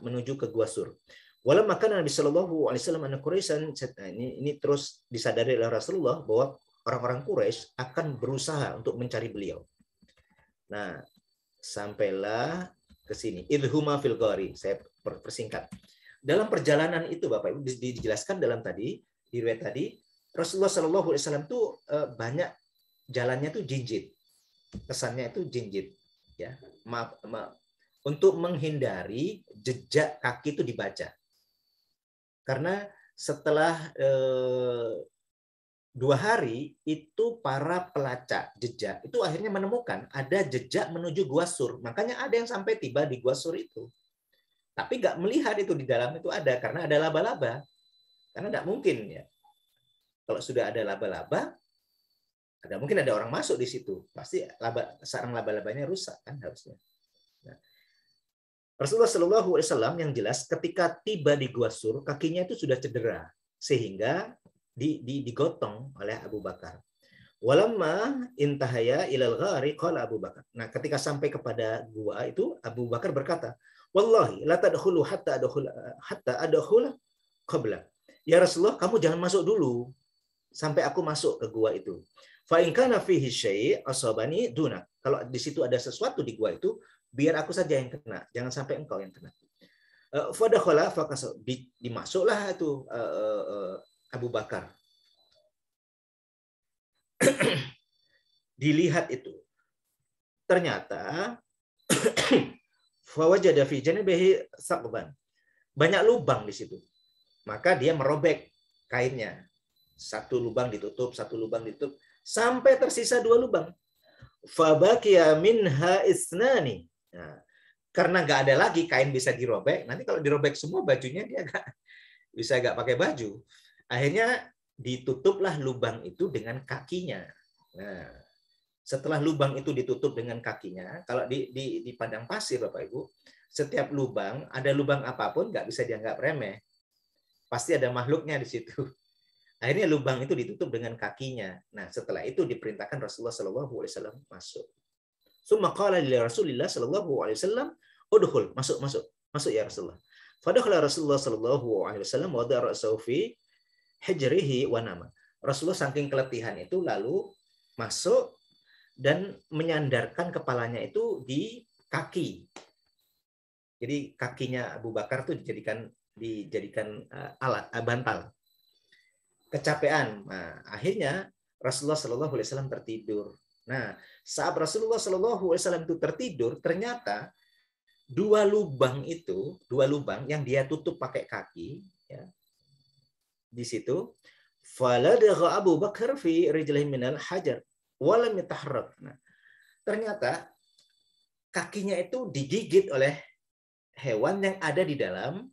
menuju ke Gua Sur. Walau maka Nabi Shallallahu Alaihi Wasallam anak Quraisy, ini terus disadari oleh Rasulullah bahwa orang-orang Quraisy akan berusaha untuk mencari beliau. Nah, sampailah ke sini. Idhuma fil ghari. Saya persingkat. Dalam perjalanan itu, Bapak Ibu, dijelaskan dalam di riwayat tadi, Rasulullah Shallallahu Alaihi Wasallam tuh banyak jalannya tuh jinjit, kesannya itu jinjit, ya. Maaf, untuk menghindari jejak kaki itu dibaca. Karena setelah 2 hari itu para pelacak jejak itu akhirnya menemukan ada jejak menuju Gua Sur. Makanya ada yang sampai tiba di Gua Sur itu. Tapi nggak melihat itu di dalam itu ada karena ada laba-laba. Karena nggak mungkin ya. Kalau sudah ada laba-laba, ada mungkin ada orang masuk di situ. Pasti sarang laba-labanya rusak kan harusnya. Nah, Rasulullah Shallallahu Alaihi Wasallam yang jelas ketika tiba di Gua Sur kakinya itu sudah cedera sehingga digotong oleh Abu Bakar. Walamma intahaya ilal ghari qala Abu Bakar. Nah, ketika sampai kepada gua itu Abu Bakar berkata, "Wallahi la tadkhulu hatta adkhula qabla." Ya Rasulullah, kamu jangan masuk dulu sampai aku masuk ke gua itu. Fa in kana fihi syai' asabani duna. Kalau di situ ada sesuatu di gua itu, biar aku saja yang kena, jangan sampai engkau yang kena. Fadakhala fakasa, dimasuklah itu Abu Bakar. Dilihat itu. Ternyata fawajada fi janibihi saqban. Banyak lubang di situ. Maka dia merobek kainnya. Satu lubang ditutup, satu lubang ditutup, sampai tersisa 2 lubang. Fabaqiya minha isnani. Nah, karena nggak ada lagi kain bisa dirobek, nanti kalau dirobek semua bajunya dia nggak pakai baju. Akhirnya ditutuplah lubang itu dengan kakinya. Nah, setelah lubang itu ditutup dengan kakinya, kalau di padang pasir Bapak Ibu, setiap lubang, ada lubang apapun nggak bisa dianggap remeh. Pasti ada makhluknya di situ. Akhirnya lubang itu ditutup dengan kakinya. Nah, setelah itu diperintahkan Rasulullah Shallallahu Alaihi Wasallam masuk. Summa qala li Rasulillah sallallahu alaihi wasallam, udkhul, masuk ya Rasulullah. Fadakhala Rasulullah sallallahu alaihi wasallam wa wada'a ra'sahu fi hijrihi wa nama. Rasulullah saking keletihan itu lalu masuk dan menyandarkan kepalanya itu di kaki. Jadi kakinya Abu Bakar itu dijadikan alat bantal. Kecapean. Nah, akhirnya Rasulullah sallallahu alaihi wasallam tertidur. Nah, saat Rasulullah Shallallahu Alaihi Wasallam itu tertidur, ternyata 2 lubang yang dia tutup pakai kaki, ya, di situ. Faladagha Abu Bakar fi rijlihi minal hajar, walam yataharrak. Nah, ternyata kakinya itu digigit oleh hewan yang ada di dalam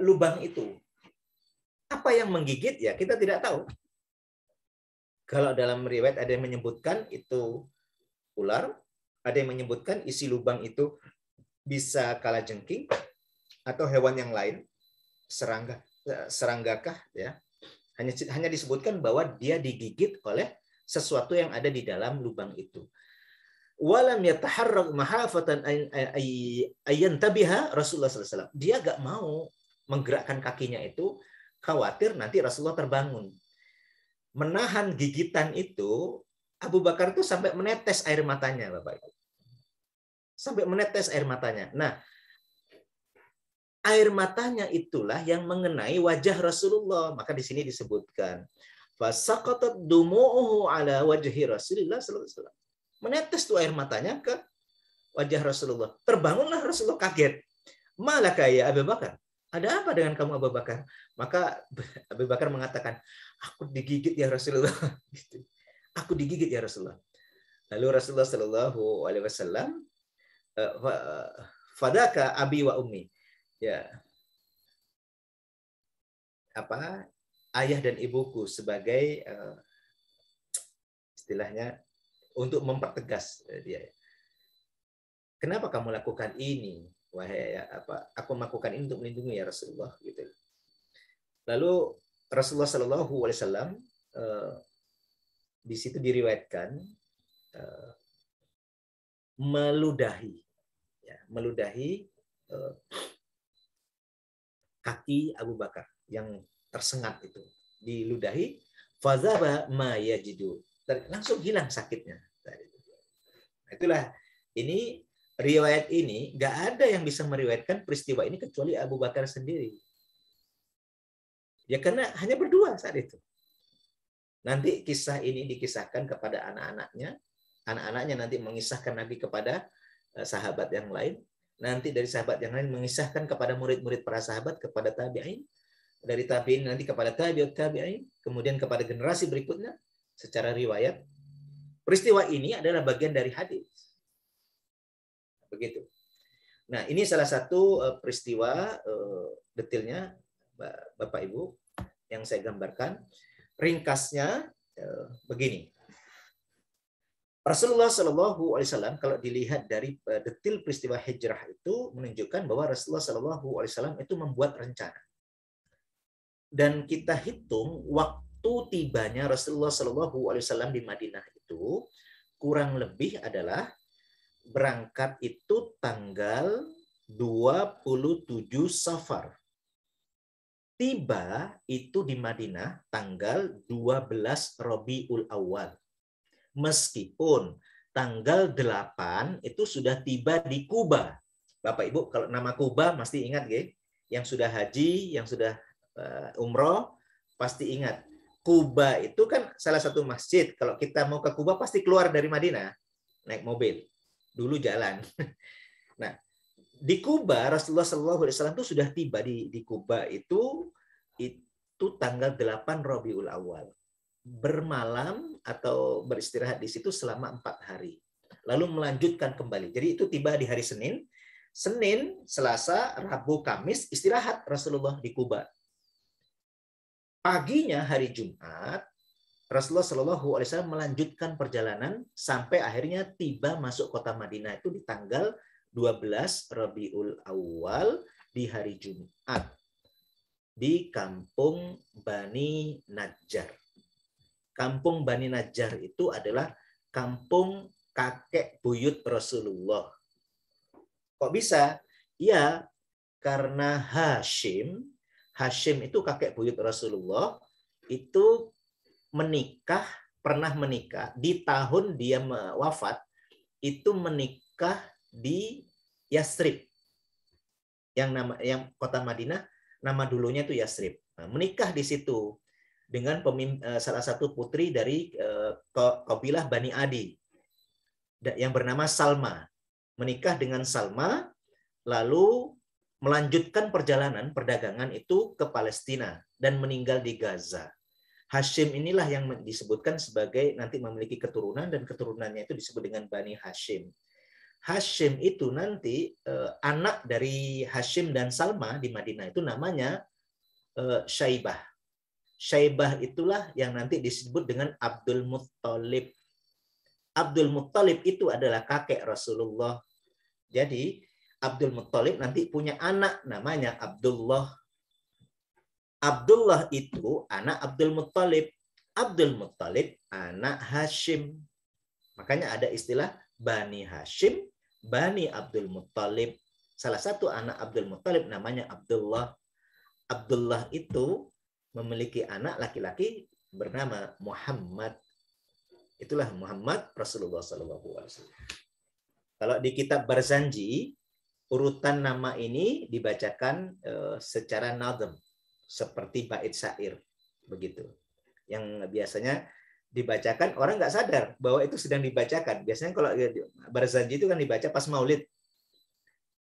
lubang itu. Apa yang menggigit ya kita tidak tahu. Kalau dalam riwayat ada yang menyebutkan itu ular, ada yang menyebutkan isi lubang itu bisa kalajengking atau hewan yang lain, seranggakah ya. Hanya disebutkan bahwa dia digigit oleh sesuatu yang ada di dalam lubang itu. Walam yataharrak mahafatan ayyantabiha Rasulullah SAW. Dia gak mau menggerakkan kakinya itu, khawatir nanti Rasulullah terbangun. Menahan gigitan itu, Abu Bakar itu sampai menetes air matanya, Bapak Ibu. Sampai menetes air matanya. Nah, air matanya itulah yang mengenai wajah Rasulullah. Maka di sini disebutkan, fasaqatat dumu'uhu ala wajhi Rasulillah sallallahu alaihi wasallam. Menetes tuh air matanya ke wajah Rasulullah. Terbangunlah Rasulullah kaget. Malaka ya Abu Bakar? Ada apa dengan kamu Abu Bakar? Maka Abu Bakar mengatakan, aku digigit ya Rasulullah. Aku digigit ya Rasulullah. Lalu Rasulullah Shallallahu Alaihi Wasallam, fadaka abi wa ummi. Ya, apa? Ayah dan ibuku sebagai istilahnya untuk mempertegas dia. Kenapa kamu lakukan ini? Wahai aku melakukan ini untuk melindungi ya Rasulullah gitu. Lalu Rasulullah Shallallahu Alaihi Wasallam di situ diriwayatkan meludahi kaki Abu Bakar yang tersengat itu, diludahi, fazaba ma yajidu, langsung hilang sakitnya. Itulah ini riwayat ini, nggak ada yang bisa meriwayatkan peristiwa ini kecuali Abu Bakar sendiri. Ya karena hanya berdua saat itu. Nanti kisah ini dikisahkan kepada anak-anaknya nanti mengisahkan Nabi kepada sahabat yang lain, nanti dari sahabat yang lain mengisahkan kepada murid-murid para sahabat, kepada tabi'in, dari tabi'in nanti kepada tabi'ut tabi'in, kemudian kepada generasi berikutnya. Secara riwayat, peristiwa ini adalah bagian dari hadis. Begitu. Nah, ini salah satu peristiwa detailnya, Bapak Ibu, yang saya gambarkan. Ringkasnya begini. Rasulullah Shallallahu Alaihi Wasallam kalau dilihat dari detail peristiwa hijrah itu menunjukkan bahwa Rasulullah Shallallahu Alaihi Wasallam itu membuat rencana. Dan kita hitung waktu tibanya Rasulullah Shallallahu Alaihi Wasallam di Madinah itu kurang lebih adalah berangkat itu tanggal 27 Safar. Tiba itu di Madinah tanggal 12 Rabiul Awal. Meskipun tanggal 8 itu sudah tiba di Kuba. Bapak Ibu kalau nama Kuba pasti ingat ya. Yang sudah haji, yang sudah umroh pasti ingat. Kuba itu kan salah satu masjid. Kalau kita mau ke Kuba pasti keluar dari Madinah naik mobil. Dulu jalan. Nah, di Kuba Rasulullah SAW itu sudah tiba di Kuba itu tanggal 8 Rabiul Awal. Bermalam atau beristirahat di situ selama 4 hari. Lalu melanjutkan kembali. Jadi itu tiba di hari Senin. Senin, Selasa, Rabu, Kamis istirahat Rasulullah di Kuba. Paginya hari Jumat Rasulullah SAW melanjutkan perjalanan sampai akhirnya tiba masuk kota Madinah itu di tanggal 12 Rabiul Awal di hari Jumat di kampung Bani Najjar. Kampung Bani Najjar itu adalah kampung kakek buyut Rasulullah. Kok bisa? Ya, karena Hashim itu kakek buyut Rasulullah itu pernah menikah di tahun dia wafat itu menikah di Yasrib. Yang kota Madinah nama dulunya itu Yasrib. Nah, menikah di situ dengan salah satu putri dari kabilah Bani Adi yang bernama Salma. Menikah dengan Salma lalu melanjutkan perjalanan perdagangan itu ke Palestina dan meninggal di Gaza. Hashim inilah yang disebutkan sebagai nanti memiliki keturunan dan keturunannya itu disebut dengan Bani Hashim. Hashim itu nanti anak dari Hashim dan Salma di Madinah itu namanya Syaibah. Syaibah itulah yang nanti disebut dengan Abdul Muttalib. Abdul Muttalib itu adalah kakek Rasulullah. Jadi Abdul Muttalib nanti punya anak namanya Abdullah. Abdullah itu anak Abdul Muttalib. Abdul Muttalib anak Hashim. Makanya ada istilah Bani Hashim, Bani Abdul Muttalib. Salah satu anak Abdul Muttalib namanya Abdullah. Abdullah itu memiliki anak laki-laki bernama Muhammad. Itulah Muhammad Rasulullah SAW. Kalau di kitab Barzanji, urutan nama ini dibacakan secara nazm, seperti bait syair, begitu. Yang biasanya dibacakan, orang nggak sadar bahwa itu sedang dibacakan. Biasanya kalau Barzanji itu kan dibaca pas maulid.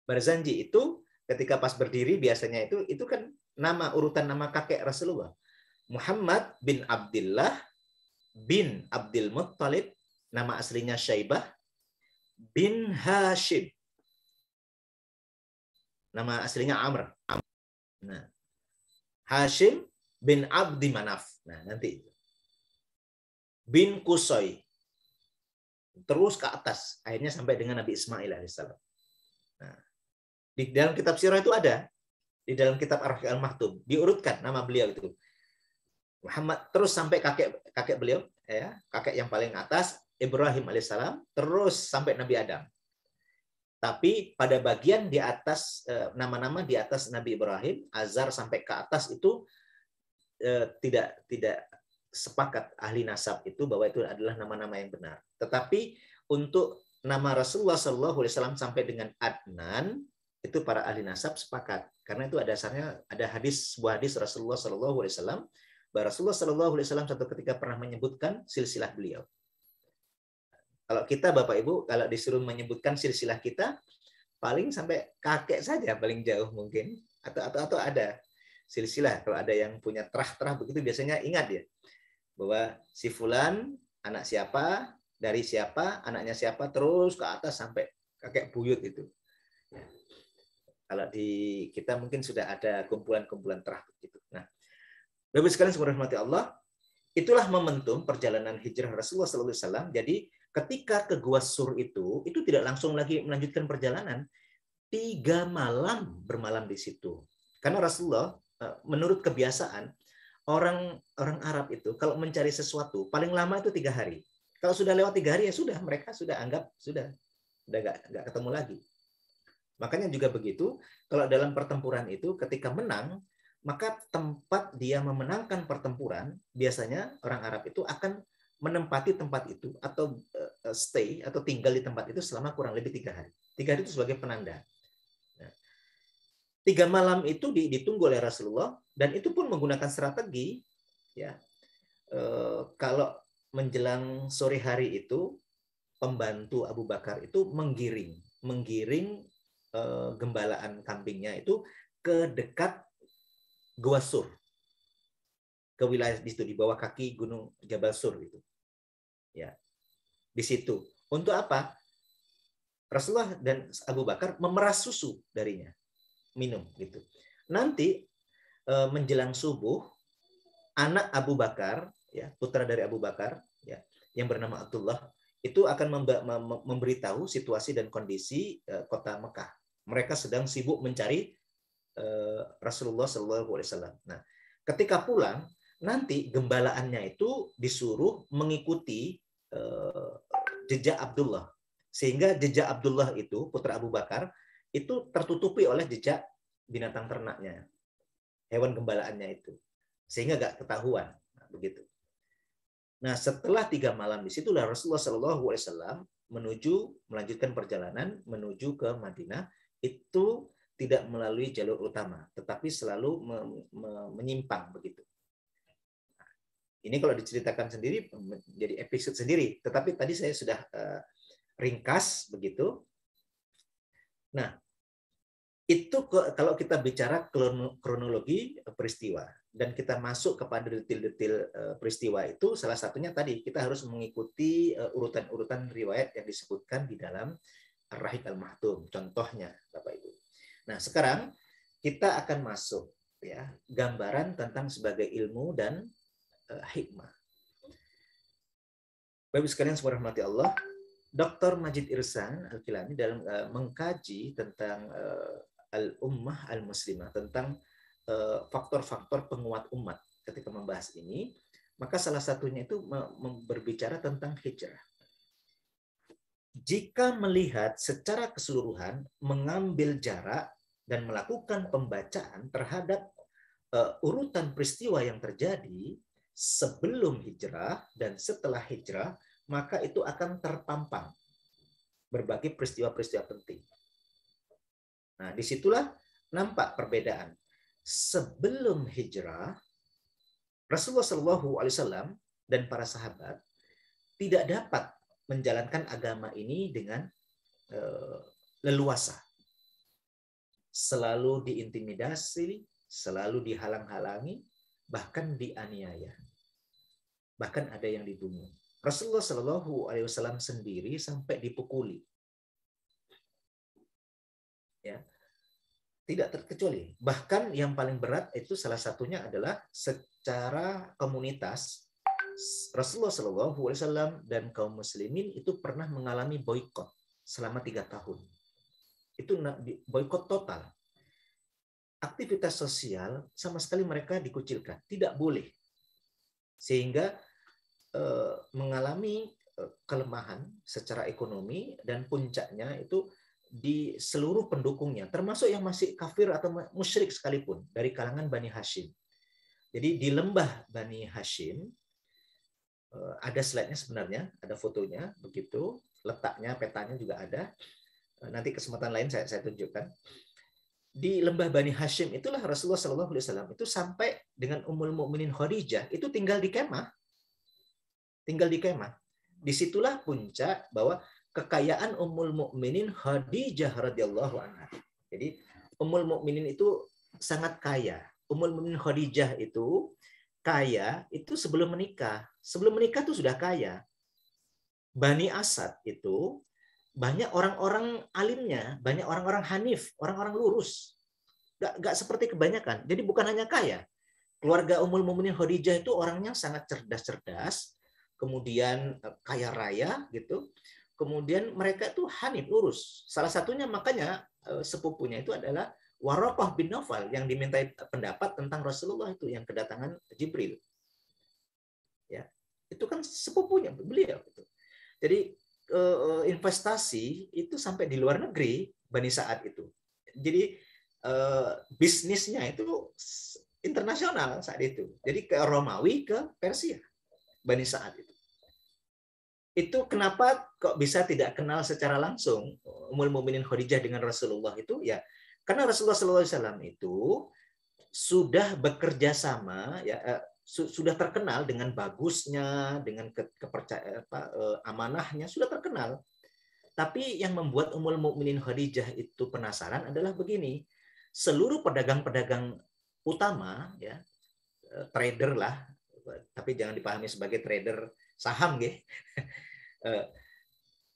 Barzanji itu ketika pas berdiri biasanya itu kan nama, urutan nama kakek Rasulullah. Muhammad bin Abdullah bin Abdul Muttalib, nama aslinya Syaibah bin Hashim. Nama aslinya Amr. Nah, Hashim bin Abdi Manaf. Nah, nanti bin Qusay. Terus ke atas, akhirnya sampai dengan Nabi Ismail alaihissalam. Nah, di dalam kitab sirah itu ada, di dalam kitab Ar-Rafiq Al-Maktum diurutkan nama beliau itu. Muhammad terus sampai kakek beliau, ya, kakek yang paling atas Ibrahim alaihissalam, terus sampai Nabi Adam. Tapi pada bagian di atas, nama-nama di atas Nabi Ibrahim, Azar sampai ke atas itu tidak sepakat ahli nasab itu bahwa itu adalah nama-nama yang benar. Tetapi untuk nama Rasulullah SAW sampai dengan Adnan, itu para ahli nasab sepakat. Karena itu ada dasarnya, ada sebuah hadis Rasulullah SAW, bahwa Rasulullah SAW satu ketika pernah menyebutkan silsilah beliau. Kalau kita Bapak Ibu, kalau disuruh menyebutkan silsilah kita, paling sampai kakek saja paling jauh mungkin. Atau ada silsilah. Kalau ada yang punya terah-terah begitu biasanya ingat ya. Bahwa si fulan, anak siapa, dari siapa, anaknya siapa, terus ke atas sampai kakek buyut itu. Ya. Kalau di kita mungkin sudah ada kumpulan-kumpulan terah begitu. Nah, Bapak sekalian semoga Allah, itulah momentum perjalanan hijrah Rasulullah SAW. Jadi ketika ke Gua Sur itu tidak langsung lagi melanjutkan perjalanan. 3 malam bermalam di situ. Karena Rasulullah, menurut kebiasaan, orang Arab itu kalau mencari sesuatu, paling lama itu 3 hari. Kalau sudah lewat 3 hari, ya sudah, mereka sudah anggap, sudah nggak ketemu lagi. Makanya juga begitu, kalau dalam pertempuran itu, ketika menang, maka tempat dia memenangkan pertempuran, biasanya orang Arab itu akan menempati tempat itu atau stay atau tinggal di tempat itu selama kurang lebih 3 hari. 3 hari itu sebagai penanda. Nah, 3 malam itu ditunggu oleh Rasulullah, dan itu pun menggunakan strategi. Ya, kalau menjelang sore hari itu pembantu Abu Bakar itu menggiring gembalaan kambingnya itu ke dekat Gua Sur, ke wilayah di situ, di bawah kaki Gunung Jabal Sur itu. Ya. Di situ. Untuk apa? Rasulullah dan Abu Bakar memeras susu darinya. Minum gitu. Nanti menjelang subuh, anak Abu Bakar, ya, putra dari Abu Bakar, ya, yang bernama Abdullah, itu akan memberitahu situasi dan kondisi kota Mekah. Mereka sedang sibuk mencari Rasulullah SAW. Nah, ketika pulang, nanti gembalaannya itu disuruh mengikuti jejak Abdullah, sehingga jejak Abdullah itu putra Abu Bakar itu tertutupi oleh jejak binatang ternaknya, hewan gembalaannya itu, sehingga gak ketahuan. Nah, begitu. Nah, setelah 3 malam di situ, Rasulullah SAW melanjutkan perjalanan menuju ke Madinah, itu tidak melalui jalur utama, tetapi selalu menyimpang begitu. Ini kalau diceritakan sendiri menjadi episode sendiri, tetapi tadi saya sudah ringkas begitu. Nah, itu kalau kita bicara kronologi peristiwa dan kita masuk kepada detail-detail peristiwa itu, salah satunya tadi kita harus mengikuti urutan-urutan riwayat yang disebutkan di dalam Ar-Rahiq Al-Maktum. Contohnya, Bapak Ibu. Nah, sekarang kita akan masuk ya gambaran tentang sebagai ilmu dan hikmah. Bapak sekalian subhanahu Allah, Dr. Majid Irsan Al-Kilani dalam mengkaji tentang al-ummah al-muslimah, tentang faktor-faktor penguat umat ketika membahas ini, Maka salah satunya itu berbicara tentang hijrah. Jika melihat secara keseluruhan, mengambil jarak dan melakukan pembacaan terhadap urutan peristiwa yang terjadi sebelum hijrah dan setelah hijrah, maka itu akan terpampang berbagai peristiwa-peristiwa penting. Nah, disitulah nampak perbedaan. Sebelum hijrah, Rasulullah SAW dan para sahabat tidak dapat menjalankan agama ini dengan leluasa. Selalu diintimidasi, selalu dihalang-halangi, bahkan dianiaya. Bahkan ada yang dibunuh. Rasulullah SAW sendiri sampai dipukuli. Ya. Tidak terkecuali. Bahkan yang paling berat itu salah satunya adalah secara komunitas. Rasulullah SAW dan kaum muslimin itu pernah mengalami boikot selama 3 tahun. Itu boikot total. Aktivitas sosial sama sekali mereka dikucilkan, tidak boleh. Sehingga mengalami kelemahan secara ekonomi dan puncaknya itu di seluruh pendukungnya, termasuk yang masih kafir atau musyrik sekalipun dari kalangan Bani Hashim. Jadi di lembah Bani Hashim ada slide-nya sebenarnya, ada fotonya begitu, letaknya, petanya juga ada. Nanti kesempatan lain saya tunjukkan. Di lembah Bani Hashim itulah Rasulullah SAW itu sampai dengan Ummul Mukminin Khadijah itu tinggal di kemah. Disitulah puncak bahwa kekayaan Ummul Mukminin Khadijah radhiyallahu anha. Jadi Ummul Mukminin itu sangat kaya. Ummul Mukminin Khadijah itu kaya itu sebelum menikah. Sebelum menikah itu sudah kaya. Bani Asad itu banyak orang-orang alimnya, banyak orang-orang hanif, orang-orang lurus. Nggak seperti kebanyakan. Jadi bukan hanya kaya. Keluarga Ummul Mukminin Khadijah itu orangnya sangat cerdas-cerdas, kemudian kaya raya gitu. Kemudian mereka itu hanif, lurus. Salah satunya makanya sepupunya itu adalah Waraqah bin Nawfal yang dimintai pendapat tentang Rasulullah itu yang kedatangan Jibril. Ya, itu kan sepupunya beliau. Jadi investasi itu sampai di luar negeri Bani Sa'ad itu. Jadi bisnisnya itu internasional saat itu. Jadi ke Romawi, ke Persia, Bani Sa'ad itu. Itu kenapa kok bisa tidak kenal secara langsung Ummul Mukminin Khadijah dengan Rasulullah itu ya karena Rasulullah SAW itu sudah bekerja sama ya sudah terkenal dengan bagusnya, dengan kepercayaan amanahnya sudah terkenal. Tapi yang membuat Ummul Mukminin Khadijah itu penasaran adalah begini, seluruh pedagang-pedagang utama ya trader lah, tapi jangan dipahami sebagai trader saham ya.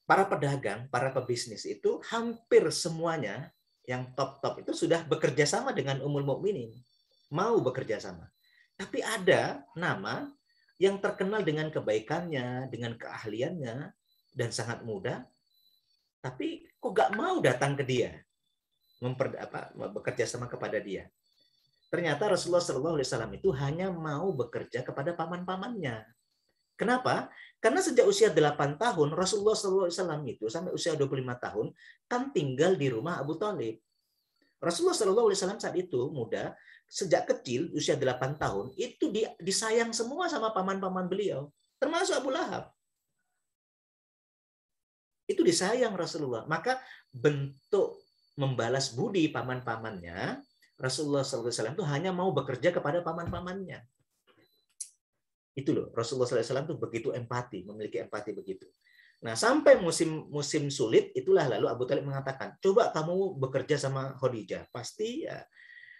Para pedagang, para pebisnis itu hampir semuanya yang top-top itu sudah bekerja sama dengan Ummul Mukminin, mau bekerja sama. Tapi ada nama yang terkenal dengan kebaikannya, dengan keahliannya, dan sangat muda, tapi kok gak mau datang ke dia, bekerja sama kepada dia. Ternyata Rasulullah SAW itu hanya mau bekerja kepada paman-pamannya. Kenapa? Karena sejak usia 8 tahun, Rasulullah SAW itu sampai usia 25 tahun, kan tinggal di rumah Abu Thalib. Rasulullah SAW saat itu muda, sejak kecil, usia 8 tahun, itu disayang semua sama paman-paman beliau. Termasuk Abu Lahab. Itu disayang Rasulullah. Maka bentuk membalas budi paman-pamannya, Rasulullah SAW itu hanya mau bekerja kepada paman-pamannya. Itu loh, Rasulullah SAW itu begitu empati, memiliki empati begitu. Nah, sampai musim sulit, itulah lalu Abu Thalib mengatakan, coba kamu bekerja sama Khadijah. Pasti ya,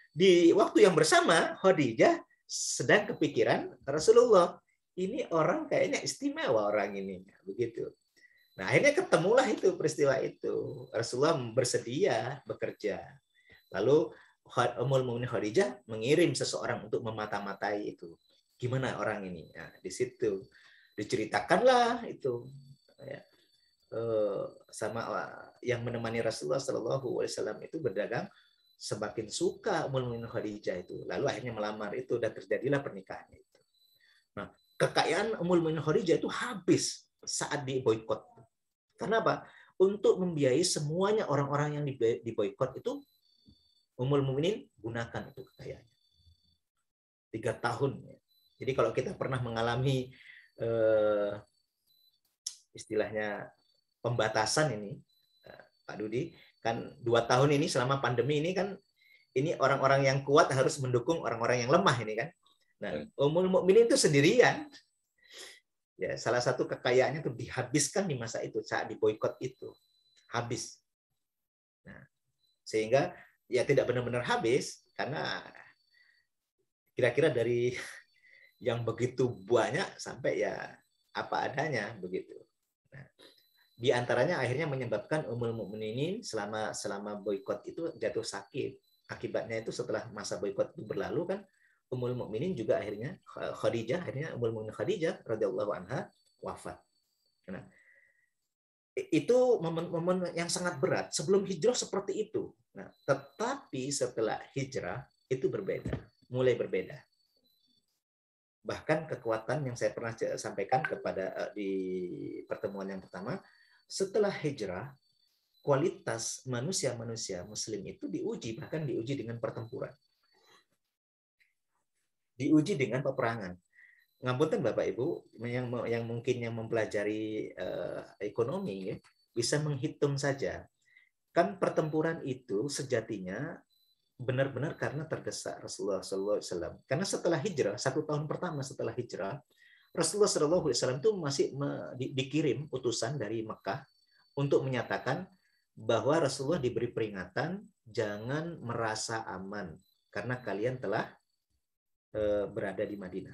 di waktu yang bersama, Khadijah sedang kepikiran Rasulullah. Ini orang kayaknya istimewa orang ini. Begitu. Nah, akhirnya ketemulah itu peristiwa itu. Rasulullah bersedia bekerja. Lalu Ummul Mukminin Khadijah mengirim seseorang untuk memata-matai itu. Gimana orang ini? Nah, di situ diceritakanlah itu ya, sama yang menemani Rasulullah SAW itu berdagang semakin suka Ummul Mukminin Khadijah itu. Lalu akhirnya melamar itu dan terjadilah pernikahannya itu. Nah, kekayaan Ummul Mukminin Khadijah itu habis saat diboikot. Karena apa? Untuk membiayai semuanya orang-orang yang diboikot itu, Ummul Mukminin gunakan itu kekayaannya. 3 tahun. Jadi kalau kita pernah mengalami istilahnya pembatasan ini, Pak Dudi, kan 2 tahun ini selama pandemi ini kan, ini orang-orang yang kuat harus mendukung orang-orang yang lemah ini kan. Nah, Ummul Mukminin itu sendirian. Ya, salah satu kekayaannya itu dihabiskan di masa itu saat diboikot itu. Habis. Nah, sehingga ya tidak benar-benar habis karena kira-kira dari yang begitu banyak sampai ya apa adanya begitu. Nah, di antaranya akhirnya menyebabkan Ummul Mukminin selama boikot itu jatuh sakit. Akibatnya itu setelah masa boikot itu berlalu kan, Ummul Mukminin juga akhirnya Ummul Mukminin Khadijah radhiyallahu anha wafat. Nah, itu momen yang sangat berat. Sebelum hijrah seperti itu. Nah, tetapi setelah hijrah itu berbeda, mulai berbeda. Bahkan kekuatan yang saya pernah sampaikan kepada di pertemuan yang pertama, setelah hijrah kualitas manusia-manusia Muslim itu diuji, bahkan diuji dengan pertempuran. Diuji dengan peperangan. Ngapunten Bapak Ibu yang mungkin yang mempelajari ekonomi ya, bisa menghitung saja. Kan pertempuran itu sejatinya benar-benar karena terdesak Rasulullah SAW. Karena setelah hijrah, 1 tahun pertama setelah hijrah, Rasulullah SAW itu masih dikirim utusan dari Mekah untuk menyatakan bahwa Rasulullah diberi peringatan jangan merasa aman karena kalian telah berada di Madinah.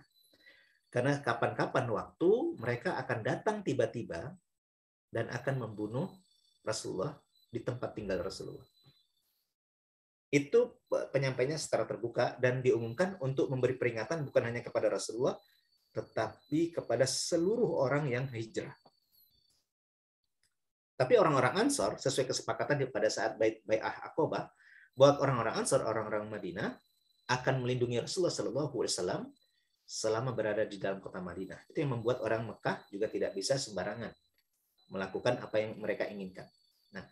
Karena kapan-kapan waktu mereka akan datang tiba-tiba dan akan membunuh Rasulullah di tempat tinggal Rasulullah. Itu penyampaiannya secara terbuka dan diumumkan untuk memberi peringatan bukan hanya kepada Rasulullah, tetapi kepada seluruh orang yang hijrah. Tapi orang-orang Ansor, sesuai kesepakatan pada saat Bai'ah Aqabah, buat orang-orang Ansor, orang-orang Madinah, akan melindungi Rasulullah SAW selama berada di dalam kota Madinah. Itu yang membuat orang Mekah juga tidak bisa sembarangan melakukan apa yang mereka inginkan. Nah,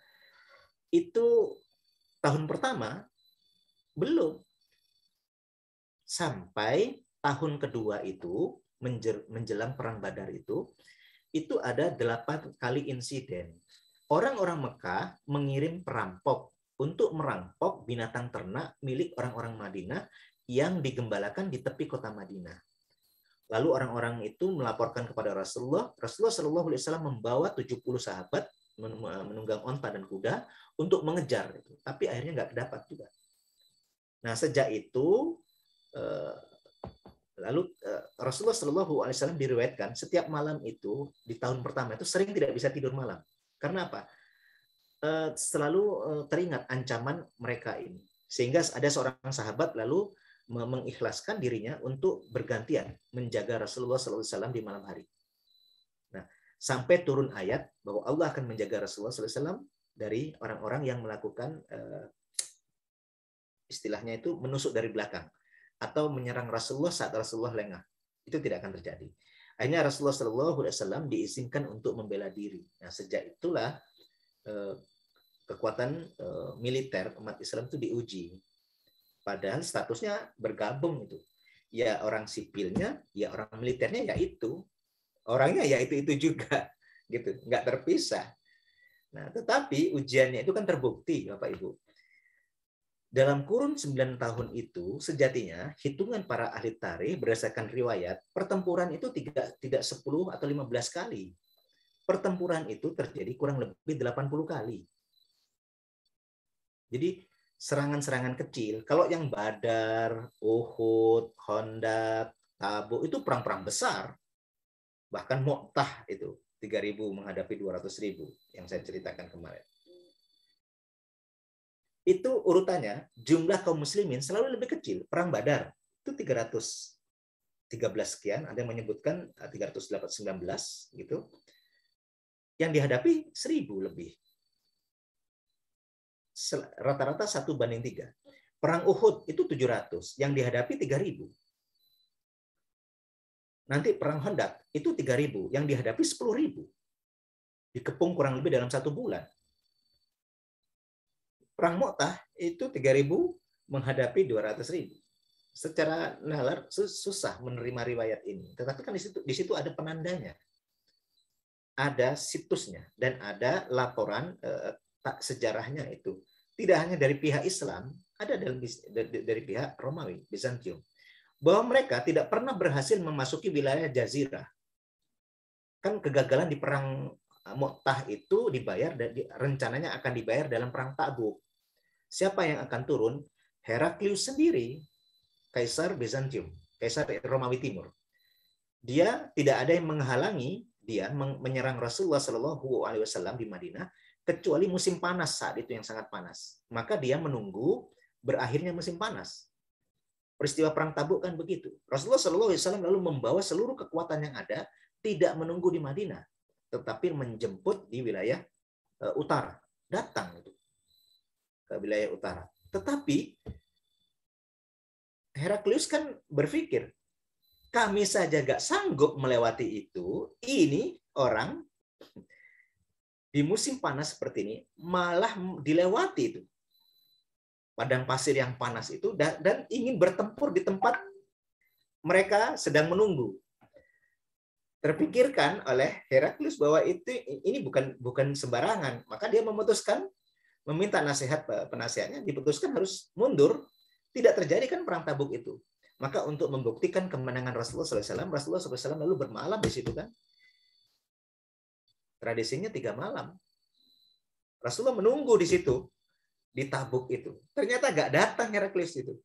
itu tahun pertama belum. Sampai tahun kedua itu, menjelang Perang Badar itu ada 8 kali insiden. Orang-orang Mekah mengirim perampok untuk merampok binatang ternak milik orang-orang Madinah yang digembalakan di tepi kota Madinah. Lalu orang-orang itu melaporkan kepada Rasulullah. Rasulullah SAW membawa 70 sahabat menunggang onta dan kuda untuk mengejar itu. Tapi akhirnya nggak dapat juga. Nah, sejak itu lalu Rasulullah SAW diriwayatkan setiap malam itu di tahun pertama itu sering tidak bisa tidur malam. Karena apa? Selalu teringat ancaman mereka ini. Sehingga ada seorang sahabat lalu mengikhlaskan dirinya untuk bergantian menjaga Rasulullah SAW di malam hari. Nah, sampai turun ayat bahwa Allah akan menjaga Rasulullah SAW dari orang-orang yang melakukan istilahnya itu menusuk dari belakang atau menyerang Rasulullah saat Rasulullah lengah. Itu tidak akan terjadi. Akhirnya Rasulullah SAW diizinkan untuk membela diri. Nah, sejak itulah kekuatan militer umat Islam itu diuji. Padahal statusnya bergabung itu. Ya orang sipilnya, ya orang militernya, ya itu. Orangnya ya itu juga, gitu, nggak terpisah. Nah, tetapi ujiannya itu kan terbukti, Bapak Ibu. Dalam kurun 9 tahun itu, sejatinya hitungan para ahli tarikh berdasarkan riwayat, pertempuran itu tidak 10 atau 15 kali. Pertempuran itu terjadi kurang lebih 80 kali. Jadi serangan-serangan kecil. Kalau yang Badar, Uhud, Khandaq, Tabuk itu perang-perang besar. Bahkan Mu'tah itu 3.000 menghadapi 200.000 yang saya ceritakan kemarin. Itu urutannya jumlah kaum muslimin selalu lebih kecil. Perang Badar itu 313 sekian, ada yang menyebutkan 319 gitu. Yang dihadapi 1.000 lebih. Rata-rata 1:3. Perang Uhud itu 700, yang dihadapi 3.000. Nanti perang Khandaq itu 3.000, yang dihadapi 10.000. Dikepung kurang lebih dalam 1 bulan. Perang Mu'tah itu 3.000 menghadapi 200.000. Secara nalar susah menerima riwayat ini. Tetapi kan di situ ada penandanya. Ada situsnya dan ada laporan sejarahnya itu. Tidak hanya dari pihak Islam, ada dari pihak Romawi, Bizantium. Bahwa mereka tidak pernah berhasil memasuki wilayah Jazirah. Kan kegagalan di perang Mu'tah itu rencananya akan dibayar dalam perang Tabuk. Siapa yang akan turun? Heraklius sendiri, Kaisar Bizantium, Kaisar Romawi Timur. Dia tidak ada yang menghalangi dia menyerang Rasulullah Shallallahu Alaihi Wasallam di Madinah, kecuali musim panas saat itu yang sangat panas. Maka dia menunggu berakhirnya musim panas. Peristiwa perang Tabuk kan begitu. Rasulullah Shallallahu Alaihi Wasallam lalu membawa seluruh kekuatan yang ada, tidak menunggu di Madinah, tetapi menjemput di wilayah utara. Datang itu ke wilayah utara. Tetapi Heraklius kan berpikir, kami saja gak sanggup melewati itu, ini orang di musim panas seperti ini malah dilewati itu. Padang pasir yang panas itu dan ingin bertempur di tempat mereka sedang menunggu. Terpikirkan oleh Heraklius bahwa ini bukan sembarangan, maka dia memutuskan meminta nasihat penasihatnya, diputuskan harus mundur. Tidak terjadi kan perang Tabuk itu. Maka untuk membuktikan kemenangan Rasulullah SAW, Rasulullah SAW lalu bermalam di situ kan. Tradisinya 3 malam. Rasulullah menunggu di situ. Di Tabuk itu. Ternyata nggak datang Heraklius itu.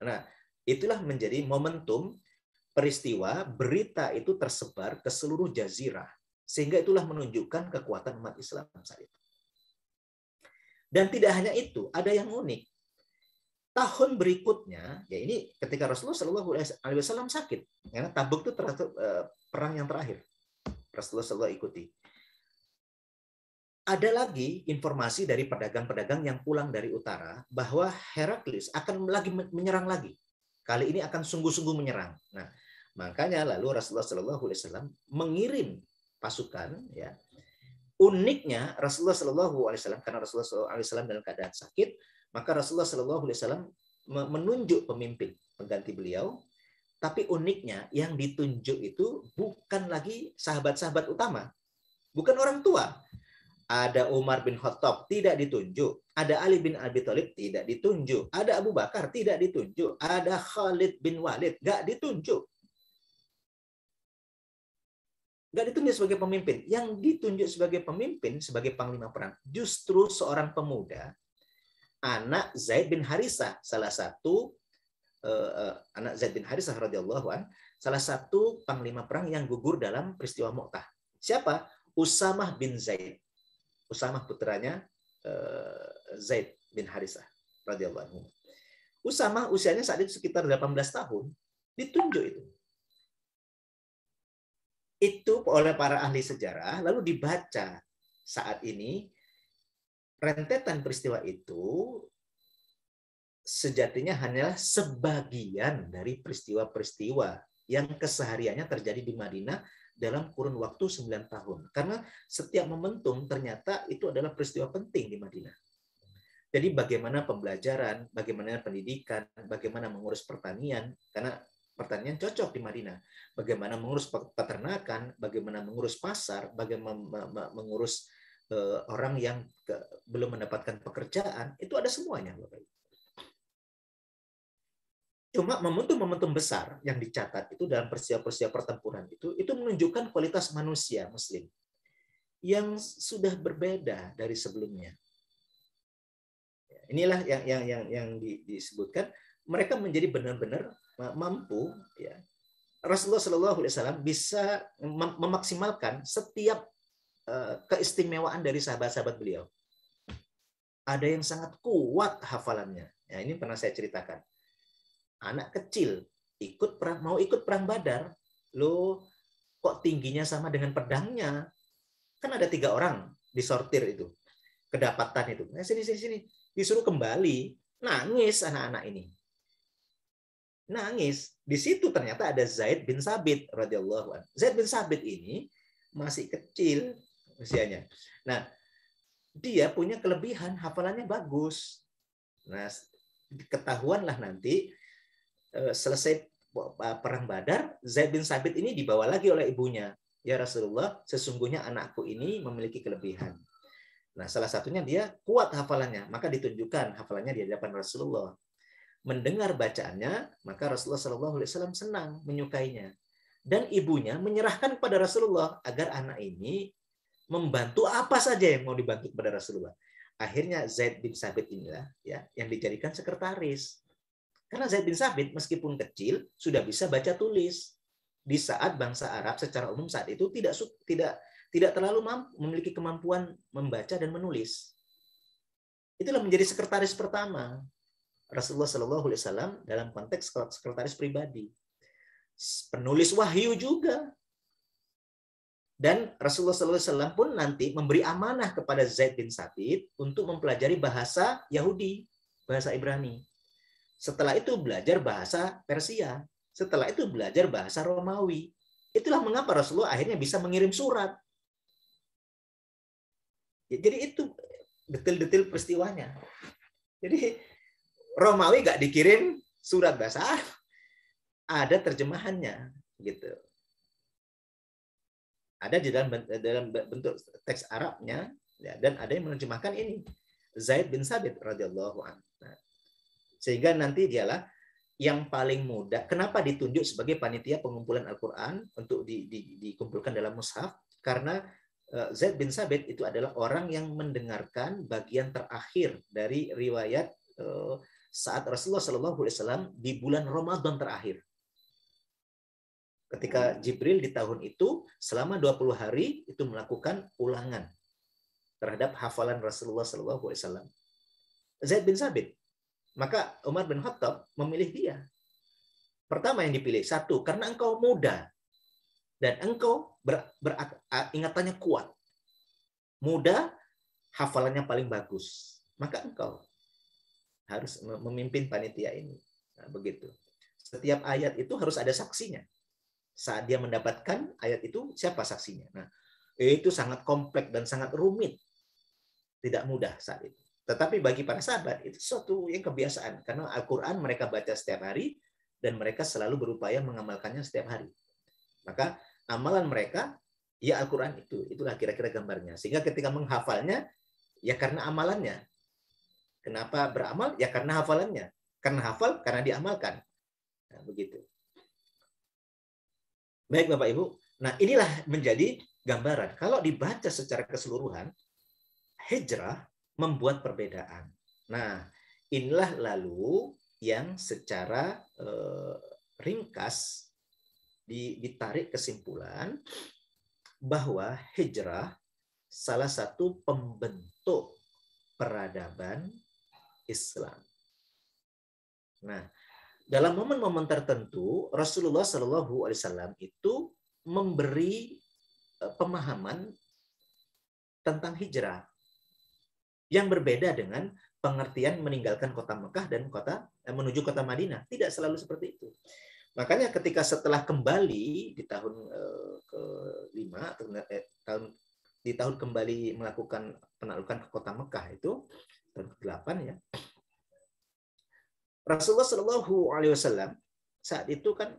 Nah, itulah menjadi momentum peristiwa berita itu tersebar ke seluruh jazirah. Sehingga itulah menunjukkan kekuatan umat Islam saat itu. Dan tidak hanya itu, ada yang unik. Tahun berikutnya, ya ini ketika Rasulullah SAW sakit. Karena Tabuk itu perang yang terakhir. Rasulullah SAW ikuti. Ada lagi informasi dari pedagang-pedagang yang pulang dari utara bahwa Heraklius akan lagi menyerang lagi. Kali ini akan sungguh-sungguh menyerang. Nah, makanya lalu Rasulullah SAW mengirim pasukan. Ya. Uniknya Rasulullah SAW karena Rasulullah SAW dalam keadaan sakit, maka Rasulullah SAW menunjuk pemimpin pengganti beliau. Tapi uniknya yang ditunjuk itu bukan lagi sahabat-sahabat utama, bukan orang tua. Ada Umar bin Khattab, tidak ditunjuk. Ada Ali bin Abi Thalib, tidak ditunjuk. Ada Abu Bakar, tidak ditunjuk. Ada Khalid bin Walid, nggak ditunjuk. Nggak ditunjuk sebagai pemimpin. Yang ditunjuk sebagai pemimpin, sebagai panglima perang, justru seorang pemuda, anak Zaid bin Harisah, salah satu anak Zaid bin Harisah radhiyallahu an, salah satu panglima perang yang gugur dalam peristiwa Mu'tah. Siapa? Usamah bin Zaid. Usamah putranya Zaid bin Harisah radhiyallahu anhu. Usamah usianya saat itu sekitar 18 tahun, ditunjuk itu. Itu oleh para ahli sejarah, lalu dibaca saat ini rentetan peristiwa itu sejatinya hanyalah sebagian dari peristiwa-peristiwa yang kesehariannya terjadi di Madinah dalam kurun waktu 9 tahun. Karena setiap momentum ternyata itu adalah peristiwa penting di Madinah. Jadi bagaimana pembelajaran, bagaimana pendidikan, bagaimana mengurus pertanian, karena pertanian cocok di Madinah. Bagaimana mengurus peternakan, bagaimana mengurus pasar, bagaimana mengurus orang yang belum mendapatkan pekerjaan, itu ada semuanya, Bapak Ibu. Cuma momentum-momentum besar yang dicatat itu dalam peristiwa-peristiwa pertempuran itu menunjukkan kualitas manusia Muslim yang sudah berbeda dari sebelumnya. Inilah yang disebutkan, mereka menjadi benar-benar mampu. Ya. Rasulullah SAW bisa memaksimalkan setiap keistimewaan dari sahabat-sahabat beliau. Ada yang sangat kuat hafalannya. Ya, ini pernah saya ceritakan. Anak kecil mau ikut perang Badar, lo kok tingginya sama dengan pedangnya? Kan ada 3 orang disortir itu, kedapatan itu. Nah, sini, disuruh kembali, nangis anak-anak ini. nangis. Di situ ternyata ada Zaid bin Sabit radhiyallahu anhu. Zaid bin Sabit ini masih kecil usianya. Nah, dia punya kelebihan, hafalannya bagus. Nah, ketahuanlah nanti selesai perang Badar, Zaid bin Sabit ini dibawa lagi oleh ibunya. Ya Rasulullah, sesungguhnya anakku ini memiliki kelebihan. Nah, salah satunya dia kuat hafalannya, maka ditunjukkan hafalannya di hadapan Rasulullah. Mendengar bacaannya, maka Rasulullah SAW senang, menyukainya. Dan ibunya menyerahkan kepada Rasulullah agar anak ini membantu apa saja yang mau dibantu kepada Rasulullah. Akhirnya Zaid bin Sabit inilah ya yang dijadikan sekretaris. Karena Zaid bin Sabit meskipun kecil sudah bisa baca tulis. Di saat bangsa Arab secara umum saat itu tidak terlalu memiliki kemampuan membaca dan menulis. Itulah menjadi sekretaris pertama Rasulullah SAW dalam konteks sekretaris pribadi. Penulis wahyu juga. Dan Rasulullah SAW pun nanti memberi amanah kepada Zaid bin Sabit untuk mempelajari bahasa Yahudi, bahasa Ibrani. Setelah itu belajar bahasa Persia. Setelah itu belajar bahasa Romawi. Itulah mengapa Rasulullah akhirnya bisa mengirim surat. Jadi itu detail-detail peristiwanya. Jadi Romawi nggak dikirim surat bahasa Arab, ada terjemahannya, gitu. Ada di dalam bentuk teks Arabnya, ya, dan ada yang menerjemahkan ini Zaid bin Sabit radhiyallahu anhu. Sehingga nanti dialah yang paling muda. Kenapa ditunjuk sebagai panitia pengumpulan Al-Quran untuk dikumpulkan dalam mushaf? Karena Zaid bin Sabit itu adalah orang yang mendengarkan bagian terakhir dari riwayat saat Rasulullah SAW di bulan Ramadan terakhir. Ketika Jibril di tahun itu selama 20 hari itu melakukan ulangan terhadap hafalan Rasulullah SAW. Zaid bin Sabit. Maka Umar bin Khattab memilih dia. Pertama yang dipilih, satu, karena engkau muda. Dan engkau ingatannya kuat. Muda, hafalannya paling bagus. Maka engkau harus memimpin panitia ini. Nah, begitu. Setiap ayat itu harus ada saksinya. Saat dia mendapatkan ayat itu, siapa saksinya? Nah, itu sangat kompleks dan sangat rumit. Tidak mudah saat itu. Tetapi bagi para sahabat, itu sesuatu yang kebiasaan. Karena Al-Quran mereka baca setiap hari, dan mereka selalu berupaya mengamalkannya setiap hari. Maka amalan mereka, ya Al-Quran itu. Itulah kira-kira gambarnya. Sehingga ketika menghafalnya, ya karena amalannya. Kenapa beramal? Ya karena hafalannya. Karena hafal, karena diamalkan. Nah, begitu. Baik Bapak Ibu. Nah inilah menjadi gambaran. Kalau dibaca secara keseluruhan, hijrah membuat perbedaan. Nah inilah lalu yang secara ringkas ditarik kesimpulan bahwa hijrah salah satu pembentuk peradaban Islam. Nah, dalam momen-momen tertentu Rasulullah SAW itu memberi pemahaman tentang hijrah yang berbeda dengan pengertian meninggalkan kota Mekah dan menuju kota Madinah. Tidak selalu seperti itu. Makanya ketika setelah kembali di tahun ke-5 di tahun kembali melakukan penaklukan ke kota Mekah itu tahun ke-8 ya. Rasulullah SAW saat itu kan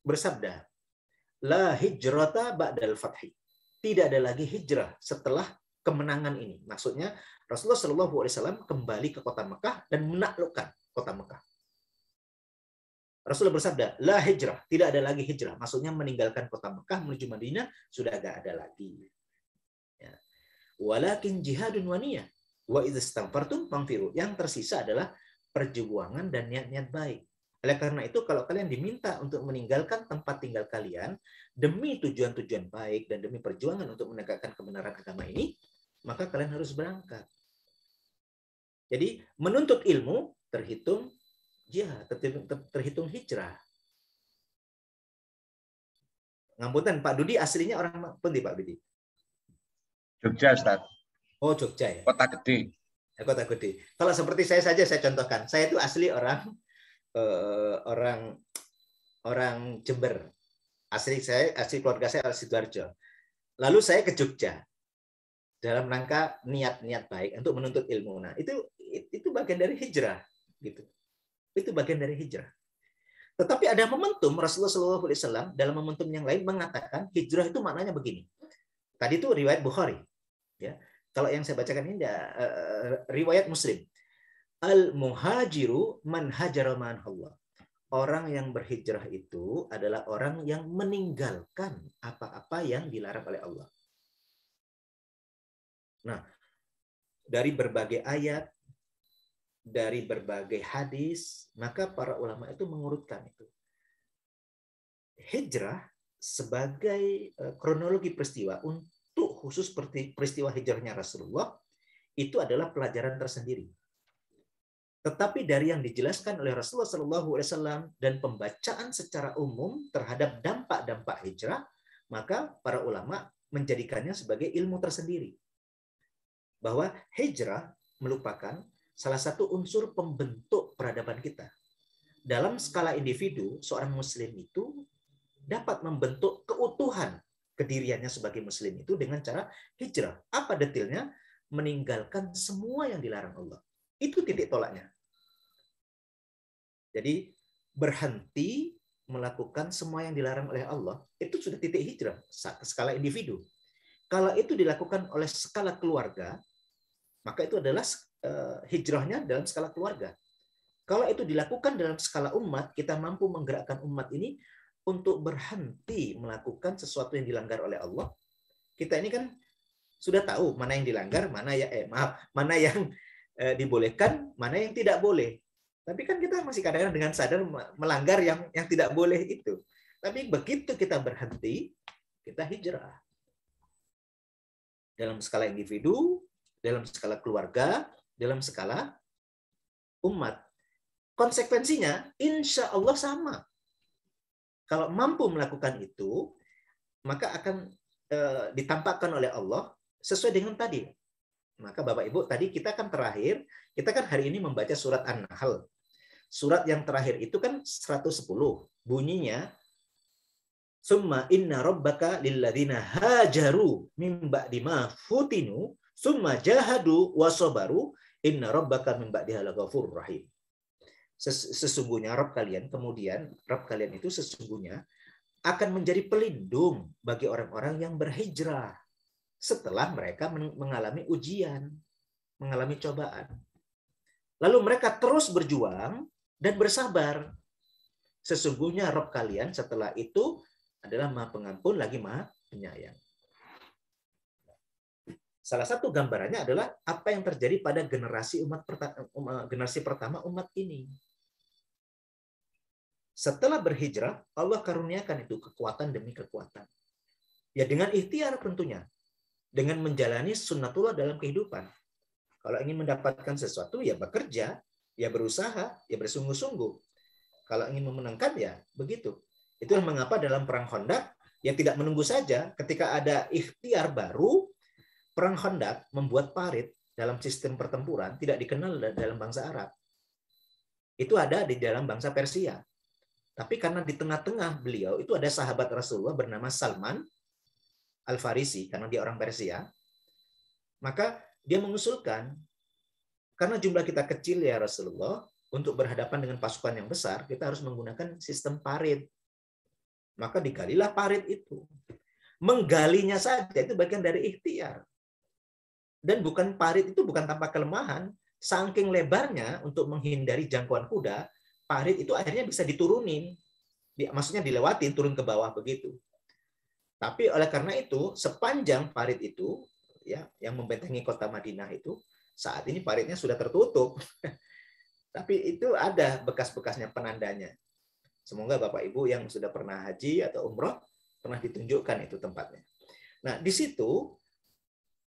bersabda, la hijrata ba'dal fathi. Tidak ada lagi hijrah setelah kemenangan ini. Maksudnya Rasulullah SAW kembali ke kota Mekah dan menaklukkan kota Mekah. Rasulullah bersabda, la hijrah, tidak ada lagi hijrah. Maksudnya meninggalkan kota Mekah menuju Madinah sudah tidak ada lagi. Ya. Walakin jihadun wa niyah. Wa idza istaghfartum faghfiru. Yang tersisa adalah perjuangan dan niat-niat baik. Oleh karena itu, kalau kalian diminta untuk meninggalkan tempat tinggal kalian demi tujuan-tujuan baik dan demi perjuangan untuk menegakkan kebenaran agama ini, maka kalian harus berangkat. Jadi menuntut ilmu terhitung jihad, terhitung hijrah. Ngapunten, Pak Dudi aslinya orang pundi Pak Dudi? Jogja, Ustaz. Oh, Jogja ya. Kota gede. Kota gede. Kalau seperti saya saja saya contohkan. Saya itu asli orang orang Jember. Asli keluarga saya asli Sidoarjo. Lalu saya ke Jogja dalam rangka niat-niat baik untuk menuntut ilmu. Nah, itu bagian dari hijrah, gitu. Itu bagian dari hijrah. Tetapi ada momentum Rasulullah SAW dalam momentum yang lain mengatakan hijrah itu maknanya begini. Tadi itu riwayat Bukhari, ya. Kalau yang saya bacakan ini riwayat Muslim. Al-muhajiru man hajara ma'anallah. Orang yang berhijrah itu adalah orang yang meninggalkan apa-apa yang dilarang oleh Allah. Nah, dari berbagai ayat, dari berbagai hadis, maka para ulama itu mengurutkan itu. Hijrah sebagai kronologi peristiwa untuk khusus seperti peristiwa hijrahnya Rasulullah, itu adalah pelajaran tersendiri. Tetapi dari yang dijelaskan oleh Rasulullah SAW dan pembacaan secara umum terhadap dampak-dampak hijrah, maka para ulama menjadikannya sebagai ilmu tersendiri. Bahwa hijrah merupakan salah satu unsur pembentuk peradaban kita. Dalam skala individu, seorang muslim itu dapat membentuk keutuhan kediriannya sebagai muslim itu dengan cara hijrah. Apa detailnya? Meninggalkan semua yang dilarang Allah. Itu titik tolaknya. Jadi berhenti melakukan semua yang dilarang oleh Allah, itu sudah titik hijrah skala individu. Kalau itu dilakukan oleh skala keluarga, maka itu adalah hijrahnya dalam skala keluarga. Kalau itu dilakukan dalam skala umat, kita mampu menggerakkan umat ini untuk berhenti melakukan sesuatu yang dilanggar oleh Allah. Kita ini kan sudah tahu mana yang dilanggar, mana yang dibolehkan, mana yang tidak boleh. Tapi kan kita masih kadang-kadang dengan sadar melanggar yang tidak boleh itu. Tapi begitu kita berhenti, kita hijrah. Dalam skala individu, dalam skala keluarga, dalam skala umat. Konsekuensinya, insya Allah sama. Kalau mampu melakukan itu, maka akan ditampakkan oleh Allah sesuai dengan tadi. Maka Bapak Ibu, tadi kita kan hari ini membaca surat An-Nahl. Surat yang terakhir itu kan 110. Bunyinya, summa inna rabbaka lilladzina hajaru min ba'di ma futinu summa jahadu wa sabaru inna rabbaka min ba'diha laghafurur rahim. Sesungguhnya Rabb kalian, kemudian Rabb kalian itu sesungguhnya akan menjadi pelindung bagi orang-orang yang berhijrah setelah mereka mengalami ujian, mengalami cobaan. Lalu mereka terus berjuang dan bersabar. Sesungguhnya Rabb kalian setelah itu adalah Maha Pengampun lagi Maha Penyayang. Salah satu gambarannya adalah apa yang terjadi pada generasi pertama umat ini. Setelah berhijrah, Allah karuniakan itu kekuatan demi kekuatan. Ya dengan ikhtiar tentunya. Dengan menjalani sunnatullah dalam kehidupan. Kalau ingin mendapatkan sesuatu, ya bekerja, ya berusaha, ya bersungguh-sungguh. Kalau ingin memenangkan, ya begitu. Itulah mengapa dalam Perang Khandaq, ya tidak menunggu saja. Ketika ada ikhtiar baru, Perang Khandaq membuat parit dalam sistem pertempuran tidak dikenal dalam bangsa Arab. Itu ada di dalam bangsa Persia. Tapi karena di tengah-tengah beliau itu ada sahabat Rasulullah bernama Salman Al-Farisi, karena dia orang Persia, maka dia mengusulkan, karena jumlah kita kecil ya Rasulullah, untuk berhadapan dengan pasukan yang besar, kita harus menggunakan sistem parit. Maka digalilah parit itu. Menggalinya saja itu bagian dari ikhtiar. Dan bukan parit itu bukan tanpa kelemahan, saking lebarnya untuk menghindari jangkauan kuda, parit itu akhirnya bisa diturunin. Maksudnya dilewatin, turun ke bawah begitu. Tapi oleh karena itu, sepanjang parit itu, ya, yang membentengi kota Madinah itu, saat ini paritnya sudah tertutup. Tapi itu ada bekas-bekasnya penandanya. Semoga Bapak Ibu yang sudah pernah haji atau umroh, pernah ditunjukkan itu tempatnya. Nah, di situ,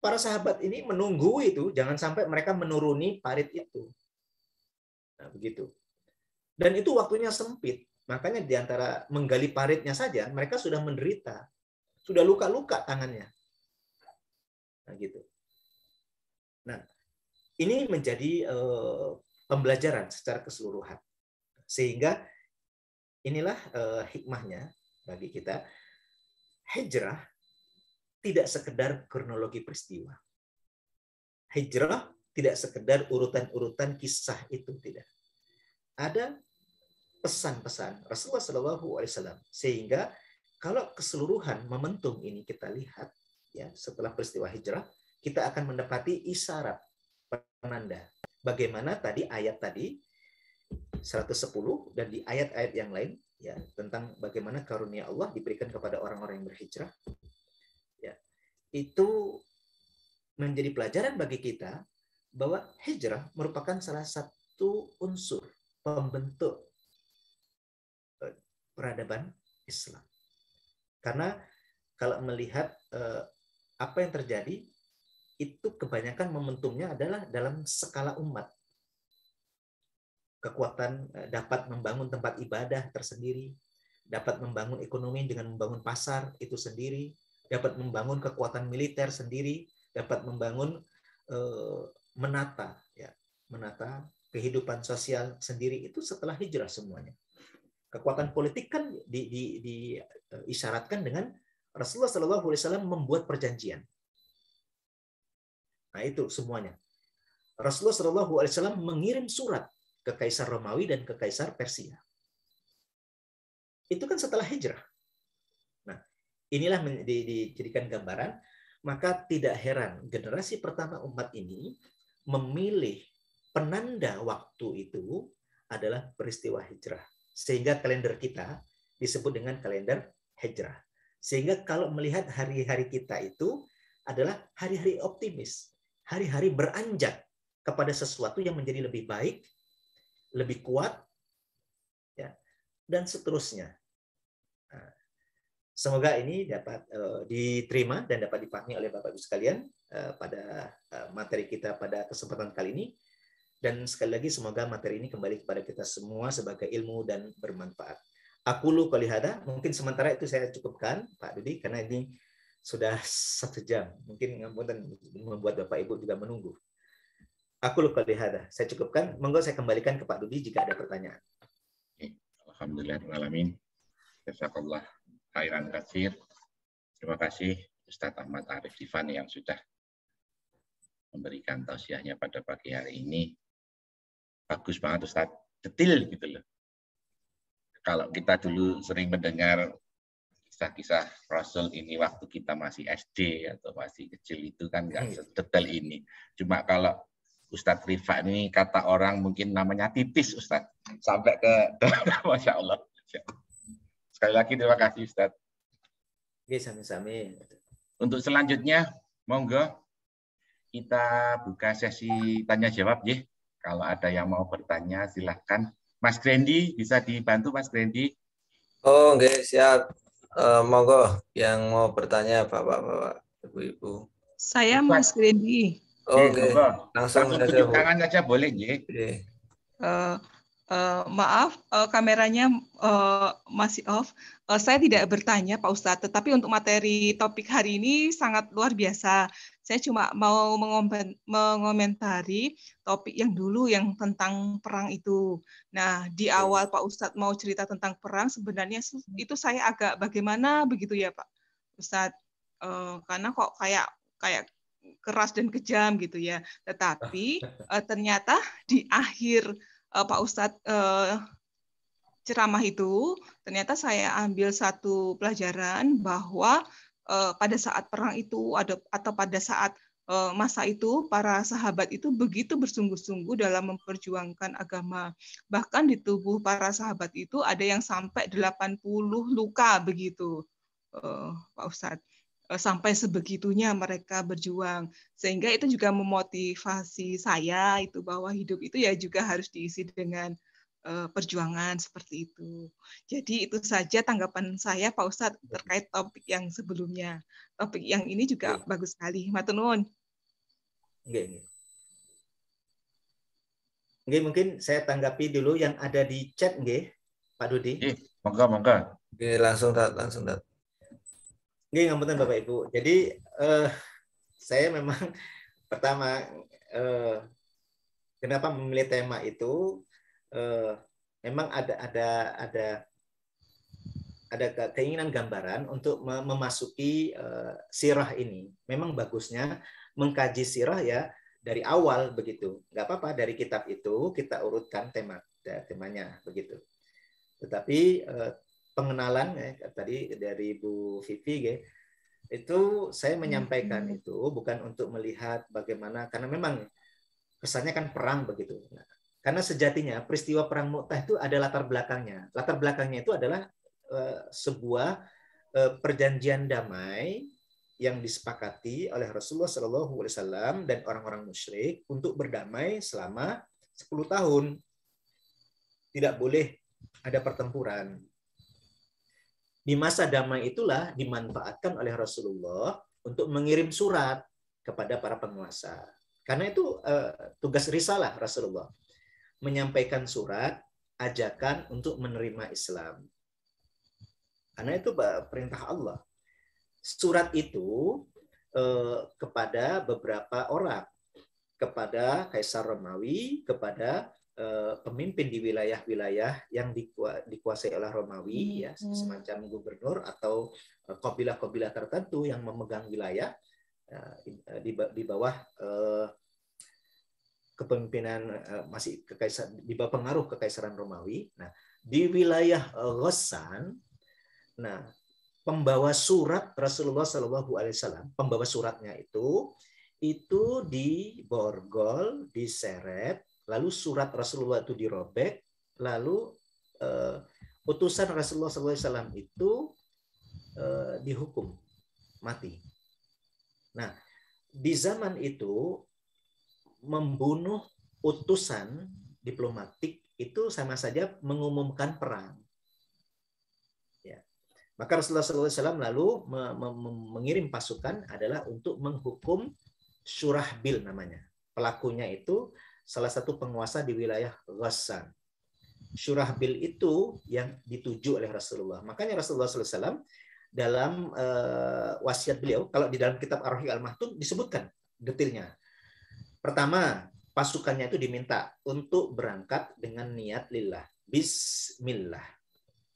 para sahabat ini menunggu itu, jangan sampai mereka menuruni parit itu. Nah, begitu. Dan itu waktunya sempit. Makanya di antara menggali paritnya saja, mereka sudah menderita. Sudah luka-luka tangannya. Nah, gitu. Nah, ini menjadi pembelajaran secara keseluruhan. Sehingga inilah hikmahnya bagi kita. Hijrah tidak sekedar kronologi peristiwa. Hijrah tidak sekedar urutan-urutan kisah itu, tidak. Ada pesan-pesan Rasulullah SAW, sehingga kalau keseluruhan momentum ini kita lihat, ya, setelah peristiwa hijrah, kita akan mendapati isyarat, penanda. Bagaimana tadi ayat tadi 110 dan di ayat-ayat yang lain, ya, tentang bagaimana karunia Allah diberikan kepada orang-orang yang berhijrah, ya, itu menjadi pelajaran bagi kita bahwa hijrah merupakan salah satu unsur pembentuk peradaban Islam. Karena kalau melihat apa yang terjadi, itu kebanyakan momentumnya adalah dalam skala umat. Kekuatan dapat membangun tempat ibadah tersendiri, dapat membangun ekonomi dengan membangun pasar itu sendiri, dapat membangun kekuatan militer sendiri, dapat membangun menata kehidupan sosial sendiri, itu setelah hijrah semuanya. Kekuatan politik kan diisyaratkan dengan Rasulullah SAW membuat perjanjian. Nah itu semuanya. Rasulullah SAW mengirim surat ke Kaisar Romawi dan ke Kaisar Persia. Itu kan setelah hijrah. Nah, inilah dijadikan gambaran, maka tidak heran generasi pertama umat ini memilih penanda waktu itu adalah peristiwa hijrah. Sehingga kalender kita disebut dengan kalender hijrah. Sehingga kalau melihat hari-hari kita itu adalah hari-hari optimis, hari-hari beranjak kepada sesuatu yang menjadi lebih baik, lebih kuat, ya, dan seterusnya. Nah, semoga ini dapat diterima dan dapat dipahami oleh Bapak Ibu sekalian pada materi kita pada kesempatan kali ini. Dan sekali lagi semoga materi ini kembali kepada kita semua sebagai ilmu dan bermanfaat. Aqulu qouli hadza, mungkin sementara itu saya cukupkan Pak Dudi karena ini sudah 1 jam. Mungkin membuat Bapak Ibu juga menunggu. Aqulu qouli hadza, saya cukupkan. Monggo saya kembalikan ke Pak Dudi jika ada pertanyaan. Alhamdulillahirrahmanirrahim. Jazakallah khairan katsir. Terima kasih Ustadz Ahmad Arif Difan yang sudah memberikan tausiahnya pada pagi hari ini. Bagus banget Ustadz, detil gitu loh. Kalau kita dulu sering mendengar kisah-kisah Rasul ini waktu kita masih SD atau masih kecil itu kan nggak sedetail ini. Cuma kalau Ustadz Rifa ini kata orang mungkin namanya titis Ustadz. Sampai ke Masya Allah. Sekali lagi terima kasih Ustadz. Oke, sami-sami. Untuk selanjutnya, monggo kita buka sesi tanya jawab ya. Kalau ada yang mau bertanya, silahkan. Mas Grendi, bisa dibantu Mas Grendi? Oh, oke, siap. Monggo yang mau bertanya, Bapak-bapak, Ibu-ibu. Saya Mas Grendi. Oh, oke, langsung tunjuk tangan saja boleh, ya? Maaf, kameranya masih off. Saya tidak bertanya, Pak Ustadz, tetapi untuk materi topik hari ini sangat luar biasa. Saya cuma mau mengomentari topik yang dulu yang tentang perang itu. Nah, di awal Pak Ustadz mau cerita tentang perang, sebenarnya itu saya agak bagaimana begitu ya, Pak Ustadz? Karena kok kayak keras dan kejam gitu ya. Tetapi ternyata di akhir Pak Ustadz ceramah itu, ternyata saya ambil satu pelajaran bahwa pada saat perang itu atau pada saat masa itu para sahabat itu begitu bersungguh-sungguh dalam memperjuangkan agama. Bahkan di tubuh para sahabat itu ada yang sampai 80 luka begitu, Pak Ustadz. Sampai sebegitunya mereka berjuang, sehingga itu juga memotivasi saya itu bahwa hidup itu ya juga harus diisi dengan perjuangan seperti itu. Jadi itu saja tanggapan saya Pak Ustadz terkait topik yang sebelumnya. Topik yang ini juga bagus sekali. Matur nuwun. Mungkin saya tanggapi dulu yang ada di chat, Pak Dudi. Monggo. Langsung dat. Ngapunten Bapak Ibu. Jadi saya memang pertama kenapa memilih tema itu memang ada keinginan gambaran untuk memasuki sirah ini. Memang bagusnya mengkaji sirah ya dari awal begitu. Nggak apa-apa, dari kitab itu kita urutkan temanya begitu. Tetapi pengenalan tadi dari Bu Vivi itu saya menyampaikan itu bukan untuk melihat bagaimana, karena memang kesannya kan perang begitu. Nah, karena sejatinya peristiwa perang Mu'tah itu ada latar belakangnya. Latar belakangnya itu adalah sebuah perjanjian damai yang disepakati oleh Rasulullah SAW dan orang-orang musyrik untuk berdamai selama 10 tahun. Tidak boleh ada pertempuran. Di masa damai itulah dimanfaatkan oleh Rasulullah untuk mengirim surat kepada para penguasa. Karena itu tugas risalah Rasulullah. Menyampaikan surat, ajakan untuk menerima Islam. Karena itu perintah Allah. Surat itu kepada beberapa orang. Kepada Kaisar Romawi, kepada pemimpin di wilayah-wilayah yang dikuasai oleh Romawi, ya, semacam gubernur atau kabilah-kabilah tertentu yang memegang wilayah di bawah kepemimpinan masih di bawah pengaruh Kekaisaran Romawi. Nah, di wilayah Ghassan, nah, pembawa surat Rasulullah SAW, pembawa suratnya itu diborgol, diseret, lalu surat Rasulullah itu dirobek, lalu utusan Rasulullah SAW itu dihukum mati. Nah, di zaman itu membunuh utusan diplomatik itu sama saja mengumumkan perang. Ya. Maka Rasulullah SAW lalu mengirim pasukan adalah untuk menghukum Syurahbil namanya. Pelakunya itu salah satu penguasa di wilayah Ghassan. Syurahbil itu yang dituju oleh Rasulullah. Makanya Rasulullah SAW dalam wasiat beliau, kalau di dalam kitab Ar-Rahiq Al-Maktum disebutkan detailnya. Pertama, pasukannya itu diminta untuk berangkat dengan niat lillah, bismillah.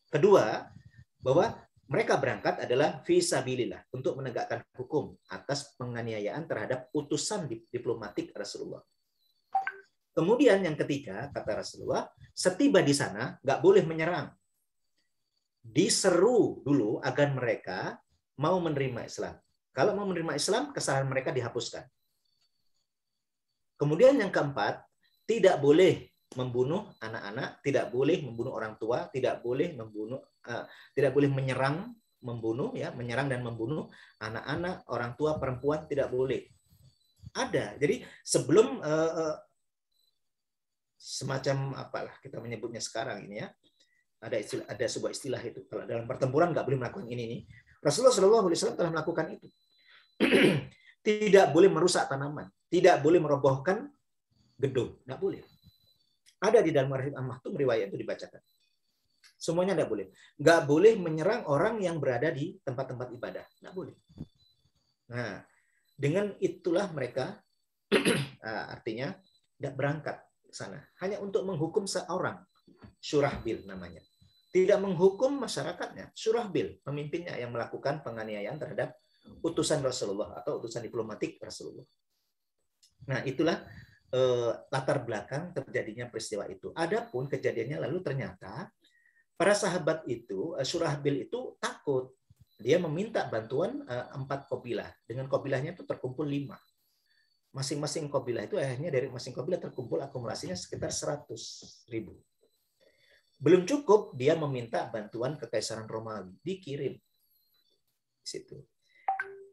Kedua, bahwa mereka berangkat adalah fisabilillah, untuk menegakkan hukum atas penganiayaan terhadap utusan diplomatik Rasulullah. Kemudian yang ketiga, kata Rasulullah, setiba di sana nggak boleh menyerang. Diseru dulu agar mereka mau menerima Islam. Kalau mau menerima Islam, kesalahan mereka dihapuskan. Kemudian yang keempat, tidak boleh membunuh anak-anak, tidak boleh membunuh orang tua, tidak boleh menyerang, membunuh, ya, menyerang dan membunuh anak-anak, orang tua, perempuan, tidak boleh. Ada. Jadi sebelum semacam apalah kita menyebutnya sekarang ini, ya, ada sebuah istilah itu. Kalau dalam pertempuran nggak boleh melakukan ini nih. Rasulullah SAW telah melakukan itu. Tidak boleh merusak tanaman, tidak boleh merobohkan gedung, nggak boleh. Ada di dalam Ar-Rahiq Al-Maktum riwayat itu dibacakan. Semuanya nggak boleh. Nggak boleh menyerang orang yang berada di tempat-tempat ibadah, nggak boleh. Nah, dengan itulah mereka artinya tidak berangkat ke sana hanya untuk menghukum seorang, Syurahbil namanya. Tidak menghukum masyarakatnya, Syurahbil pemimpinnya yang melakukan penganiayaan terhadap utusan Rasulullah atau utusan diplomatik Rasulullah. Nah, itulah latar belakang terjadinya peristiwa itu. Adapun kejadiannya lalu ternyata para sahabat itu, Syurahbil itu takut. Dia meminta bantuan 4 kabilah. Dengan kabilahnya itu terkumpul 5. Masing-masing kabilah itu akhirnya dari masing kabilah terkumpul akumulasinya sekitar 100.000. Belum cukup, dia meminta bantuan Kekaisaran Romawi, dikirim di situ.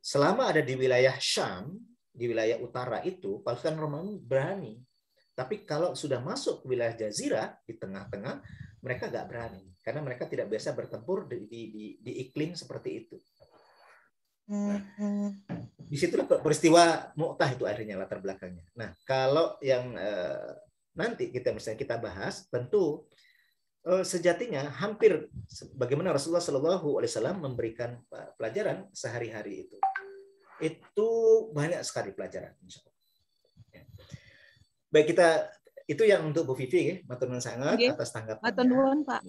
Selama ada di wilayah Syam, di wilayah utara itu, pasukan Romawi berani. Tapi kalau sudah masuk ke wilayah Jazirah, di tengah-tengah, mereka nggak berani. Karena mereka tidak biasa bertempur di iklim seperti itu. Nah, di situlah peristiwa Mu'tah itu akhirnya latar belakangnya. Nah, kalau yang nanti misalnya kita bahas, tentu sejatinya hampir bagaimana Rasulullah SAW memberikan pelajaran sehari-hari itu banyak sekali pelajaran. Baik, kita itu yang untuk Bu Vivi ya, matur nuwun sangat atas tanggapannya. Matur nuwun, Pak.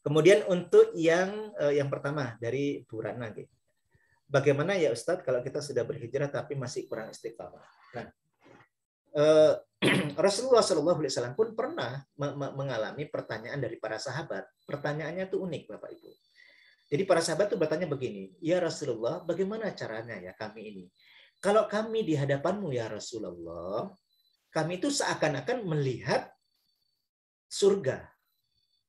Kemudian untuk yang pertama dari Bu Rana, bagaimana ya Ustadz kalau kita sudah berhijrah tapi masih kurang istiqamah? Nah, Rasulullah SAW pun pernah mengalami pertanyaan dari para sahabat. Pertanyaannya itu unik, Bapak Ibu. Jadi para sahabat itu bertanya begini, ya Rasulullah, bagaimana caranya ya kami ini? Kalau kami di hadapanmu ya Rasulullah, kami itu seakan-akan melihat surga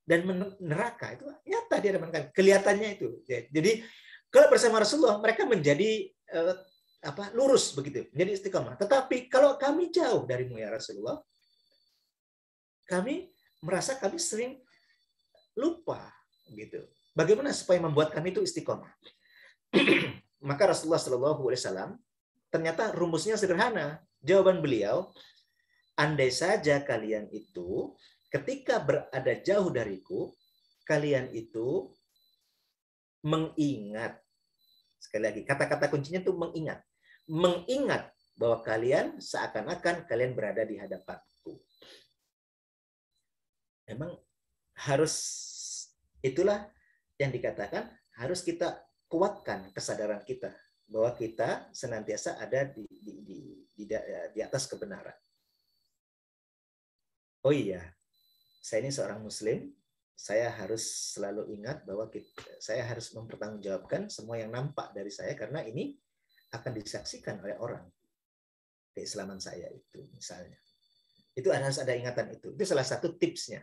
dan neraka, itu nyata di hadapan kami, kelihatannya itu. Jadi kalau bersama Rasulullah mereka menjadi lurus begitu, menjadi istiqamah. Tetapi kalau kami jauh darimu ya Rasulullah, kami merasa kami sering lupa gitu. Bagaimana supaya membuat kami itu istiqamah? Maka Rasulullah SAW ternyata rumusnya sederhana. Jawaban beliau, andai saja kalian itu ketika berada jauh dariku, kalian itu mengingat. Sekali lagi, kata-kata kuncinya itu mengingat. Mengingat bahwa kalian seakan-akan kalian berada di hadapanku. Memang harus, itulah yang dikatakan harus kita kuatkan kesadaran kita bahwa kita senantiasa ada di atas kebenaran. Oh iya, saya ini seorang Muslim, saya harus selalu ingat bahwa saya harus mempertanggungjawabkan semua yang nampak dari saya karena ini akan disaksikan oleh orang. Keislaman saya itu misalnya. Itu harus ada ingatan itu. Itu salah satu tipsnya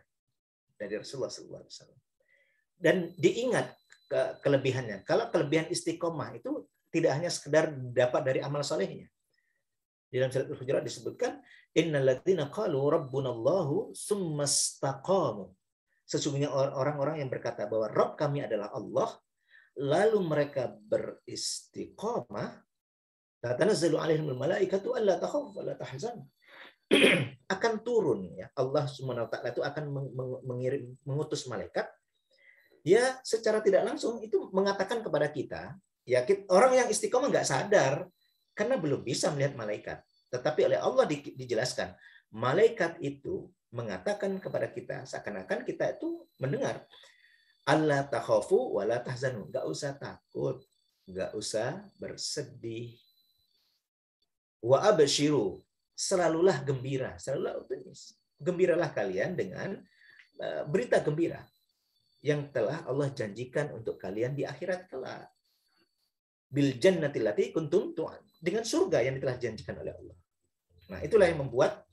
dari Rasulullah SAW. Dan diingat kelebihannya. Kalau kelebihan istiqomah itu tidak hanya sekedar dapat dari amal solehnya. Di dalam surat Al-Hujurat disebutkan, innal ladzina qalu rabbunallahu tsumma istaqamu. Sesungguhnya orang-orang yang berkata bahwa Rabb kami adalah Allah, lalu mereka beristiqamah, tatanazzalu alaihimul malaikatu alla takhafu wa la tahzanu. Akan turun ya, Allah Subhanahu wa taala itu akan mengutus malaikat. Dia secara tidak langsung itu mengatakan kepada kita, ya orang yang istiqomah nggak sadar karena belum bisa melihat malaikat. Tetapi oleh Allah dijelaskan, malaikat itu mengatakan kepada kita seakan-akan kita itu mendengar, Allah takhafu wa la tahzanu, nggak usah takut, nggak usah bersedih. Wa abshiru, selalulah gembira, selalulah optimis. Gembiralah kalian dengan berita gembira yang telah Allah janjikan untuk kalian di akhirat kelak. Bil jannati allati kuntum tu'an, dengan surga yang telah janjikan oleh Allah. Nah, itulah yang membuat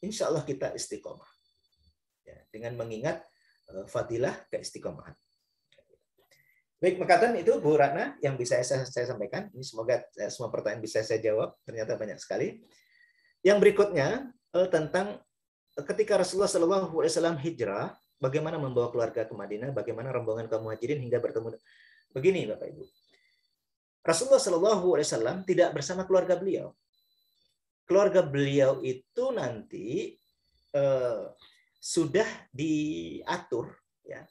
insya Allah kita istiqomah. Ya, dengan mengingat fadilah keistiqomahan. Baik, makatan itu Bu Ratna yang bisa saya sampaikan. Ini semoga semua pertanyaan bisa saya jawab. Ternyata banyak sekali. Yang berikutnya tentang ketika Rasulullah SAW hijrah, bagaimana membawa keluarga ke Madinah, bagaimana rombongan kaum muhajirin hingga bertemu. Begini Bapak Ibu, Rasulullah SAW tidak bersama keluarga beliau. Keluarga beliau itu nanti sudah diatur, ya.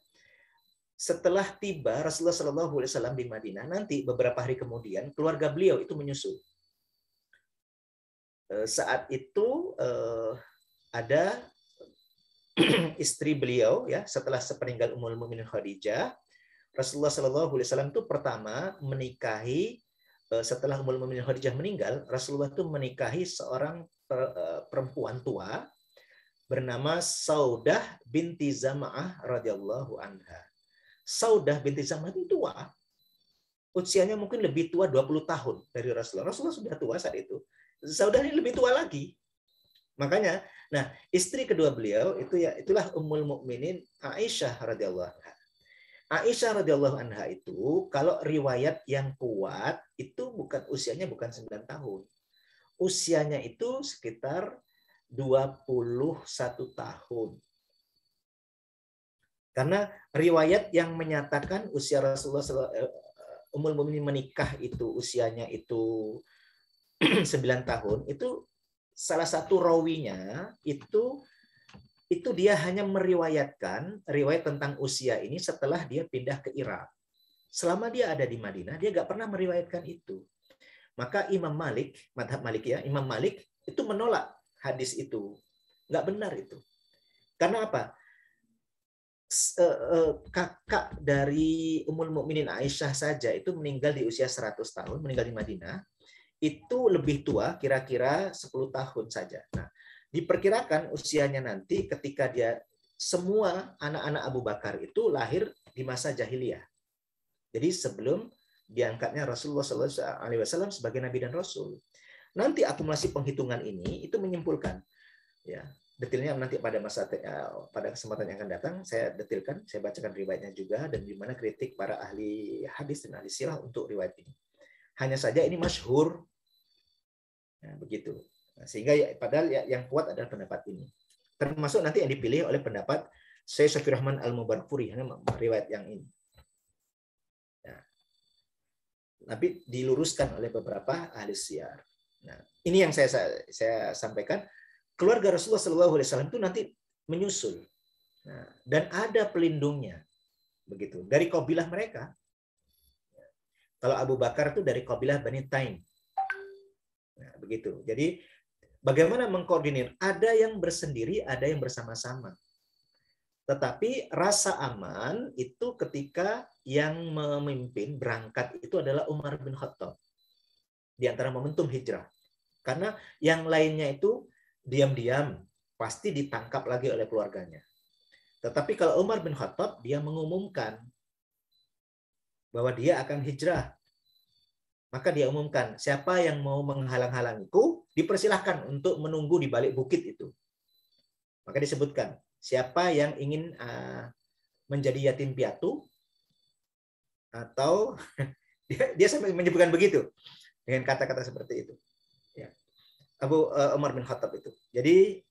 Setelah tiba Rasulullah SAW di Madinah, nanti beberapa hari kemudian keluarga beliau itu menyusul. Saat itu ada istri beliau, ya, setelah sepeninggal Ummul Mukminin Khadijah, Rasulullah SAW itu pertama menikahi, setelah Ummul Mukminin Khadijah meninggal, Rasulullah itu menikahi seorang perempuan tua bernama Saudah binti Zam'ah radhiyallahu anha. Saudah binti Zam'ah itu tua. Usianya mungkin lebih tua 20 tahun dari Rasulullah. Rasulullah sudah tua saat itu. Saudah ini lebih tua lagi. Makanya, nah, istri kedua beliau itu ya itulah Ummul Mukminin Aisyah radhiyallahu anha. Aisyah radhiyallahu anha itu kalau riwayat yang kuat itu usianya bukan 9 tahun. Usianya itu sekitar 21 tahun. Karena riwayat yang menyatakan usia Rasulullah Ummul Mukminin menikah itu usianya itu 9 tahun, itu salah satu rawinya itu dia hanya meriwayatkan riwayat tentang usia ini setelah dia pindah ke Irak. Selama dia ada di Madinah, dia nggak pernah meriwayatkan itu. Maka Imam Malik, madhab Malik ya, Imam Malik itu menolak hadis itu. Nggak benar itu. Karena apa? Kakak dari Ummul Mukminin Aisyah saja itu meninggal di usia 100 tahun, meninggal di Madinah. Itu lebih tua, kira-kira 10 tahun saja. Nah, diperkirakan usianya nanti ketika dia, semua anak-anak Abu Bakar itu lahir di masa jahiliyah. Jadi sebelum diangkatnya Rasulullah SAW sebagai Nabi dan Rasul. Nanti akumulasi penghitungan ini itu menyimpulkan, ya, detailnya nanti pada kesempatan yang akan datang saya detilkan, saya bacakan riwayatnya juga dan di mana kritik para ahli hadis dan ahli sirah untuk riwayat ini. Hanya saja ini masyhur, nah, begitu. Nah, sehingga padahal yang kuat adalah pendapat ini. Termasuk nanti yang dipilih oleh pendapat Syekh Syafiur Rahman Al-Mubarakfuri, riwayat yang ini. Nah, tapi diluruskan oleh beberapa ahli siyar. Nah, ini yang saya sampaikan. Keluarga Rasulullah SAW itu nanti menyusul, nah, dan ada pelindungnya, begitu, dari kabilah mereka. Kalau Abu Bakar itu dari kabilah Bani Taim, nah, begitu. Jadi bagaimana mengkoordinir? Ada yang bersendiri, ada yang bersama-sama. Tetapi rasa aman itu ketika yang memimpin berangkat itu adalah Umar bin Khattab di antara momentum hijrah, karena yang lainnya itu diam-diam pasti ditangkap lagi oleh keluarganya. Tetapi kalau Umar bin Khattab, dia mengumumkan bahwa dia akan hijrah. Maka dia umumkan, siapa yang mau menghalang-halangiku, dipersilahkan untuk menunggu di balik bukit itu. Maka disebutkan, siapa yang ingin menjadi yatim piatu, atau dia sampai menyebutkan begitu, dengan kata-kata seperti itu. Ya. Umar bin Khattab itu. Jadi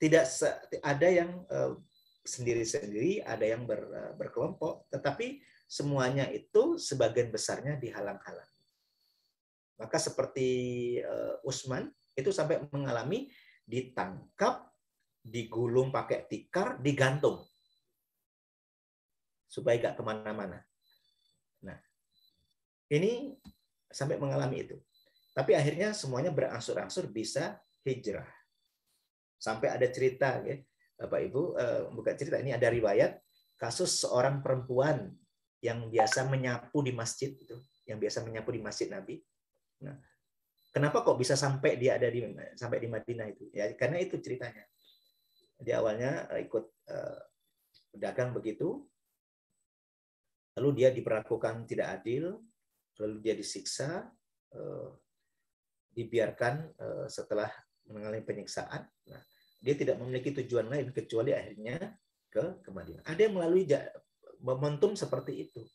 tidak ada yang sendiri-sendiri, ada yang berkelompok, tetapi semuanya itu sebagian besarnya dihalang-halang. Maka seperti Utsman itu sampai mengalami ditangkap, digulung pakai tikar, digantung supaya gak kemana-mana. Nah, ini sampai mengalami itu. Tapi akhirnya semuanya berangsur-angsur bisa hijrah. Sampai ada cerita, ya, Bapak Ibu, bukan cerita, ini ada riwayat kasus seorang perempuan yang biasa menyapu di masjid itu, yang biasa menyapu di masjid Nabi. Nah, kenapa kok bisa sampai dia ada sampai di Madinah itu? Ya, karena itu ceritanya. Dia awalnya ikut pedagang begitu, lalu dia diperlakukan tidak adil, lalu dia disiksa. Dibiarkan setelah mengalami penyiksaan, nah, dia tidak memiliki tujuan lain kecuali akhirnya ke Madinah. Ada yang melalui momentum seperti itu,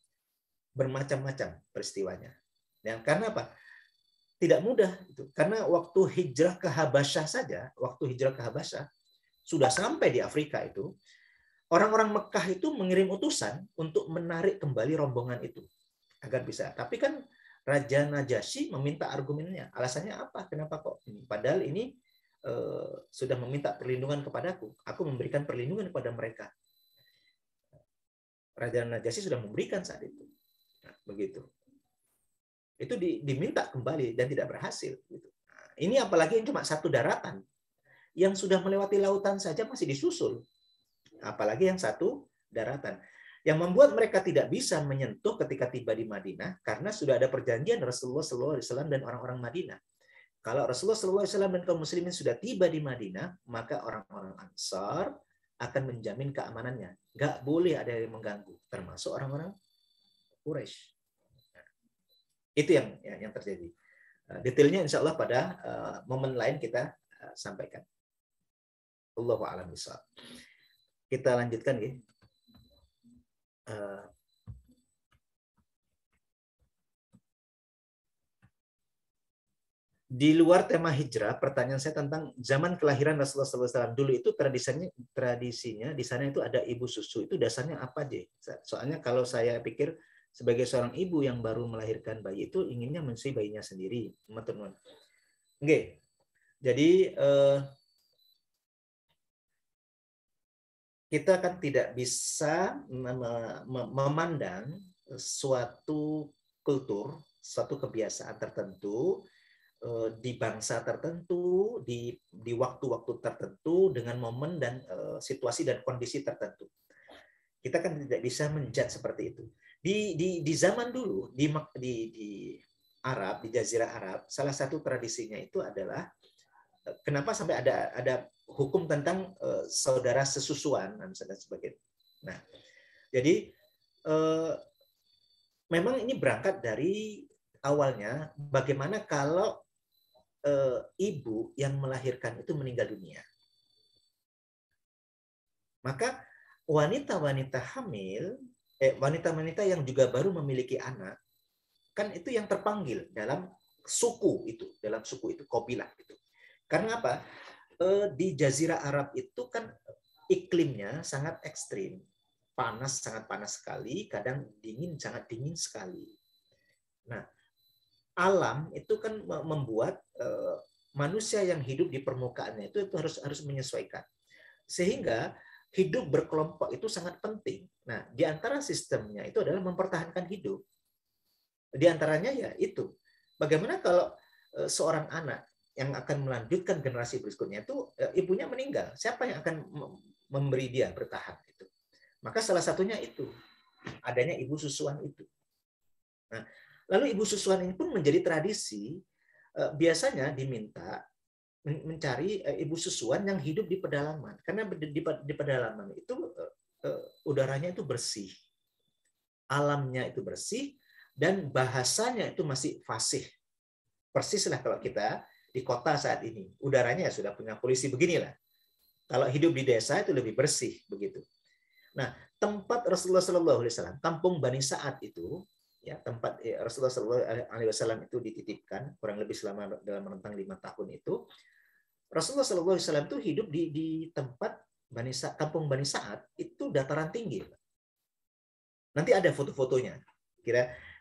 bermacam-macam peristiwanya. Dan karena apa? Tidak mudah itu. Karena waktu hijrah ke Habasyah saja, sudah sampai di Afrika itu, orang-orang Mekah itu mengirim utusan untuk menarik kembali rombongan itu agar bisa. Tapi kan Raja Najasyi meminta argumennya. Alasannya apa? Kenapa kok ini? Padahal ini sudah meminta perlindungan kepadaku. Aku memberikan perlindungan kepada mereka. Raja Najasyi sudah memberikan saat itu. Nah, begitu. Itu diminta kembali dan tidak berhasil. Gitu. Nah, ini apalagi yang cuma satu daratan. Yang sudah melewati lautan saja masih disusul. Apalagi yang satu daratan. Yang membuat mereka tidak bisa menyentuh ketika tiba di Madinah karena sudah ada perjanjian Rasulullah SAW dan orang-orang Madinah. Kalau Rasulullah SAW dan kaum muslimin sudah tiba di Madinah, maka orang-orang Ansar akan menjamin keamanannya. Nggak boleh ada yang mengganggu, termasuk orang-orang Quraisy. Nah, itu yang terjadi. Detailnya insya Allah pada momen lain kita sampaikan. Allahu a'lam bishawab. Kita lanjutkan ya. Di luar tema hijrah, pertanyaan saya tentang zaman kelahiran Rasulullah SAW. Dulu itu tradisinya di sana itu ada ibu susu. Itu dasarnya apa, J? Soalnya kalau saya pikir sebagai seorang ibu yang baru melahirkan bayi itu inginnya menyusui bayinya sendiri, teman-teman. Oke. Jadi kita kan tidak bisa memandang suatu kultur, suatu kebiasaan tertentu di bangsa tertentu, di waktu-waktu tertentu, dengan momen dan situasi dan kondisi tertentu. Kita kan tidak bisa menjudge seperti itu. Di zaman dulu di Arab, di Jazirah Arab, salah satu tradisinya itu adalah kenapa sampai ada hukum tentang saudara sesusuan dan sebagainya. Nah, jadi memang ini berangkat dari awalnya bagaimana kalau ibu yang melahirkan itu meninggal dunia. Maka wanita-wanita hamil, wanita-wanita yang juga baru memiliki anak, kan itu yang terpanggil dalam suku itu, kabilah itu. Karena apa? Di Jazirah Arab itu kan iklimnya sangat ekstrim. Panas, sangat panas sekali, kadang dingin, sangat dingin sekali. Nah, alam itu kan membuat manusia yang hidup di permukaannya itu harus menyesuaikan. Sehingga hidup berkelompok itu sangat penting. Nah, di antara sistemnya itu adalah mempertahankan hidup. Di antaranya ya itu. Bagaimana kalau seorang anak yang akan melanjutkan generasi berikutnya itu ibunya meninggal, siapa yang akan memberi dia bertahan itu? Maka salah satunya itu adanya ibu susuan itu. Nah, lalu ibu susuan ini pun menjadi tradisi, biasanya diminta mencari ibu susuan yang hidup di pedalaman, karena di pedalaman itu udaranya itu bersih, alamnya itu bersih, dan bahasanya itu masih fasih. Persislah kalau kita di kota saat ini, udaranya ya sudah punya polusi beginilah. Kalau hidup di desa itu lebih bersih begitu. Nah, tempat Rasulullah SAW, kampung Bani Sa'ad itu, ya tempat Rasulullah SAW itu dititipkan kurang lebih selama dalam rentang 5 tahun itu, Rasulullah SAW itu hidup di tempat kampung Bani Sa'ad itu dataran tinggi. Nanti ada foto-fotonya.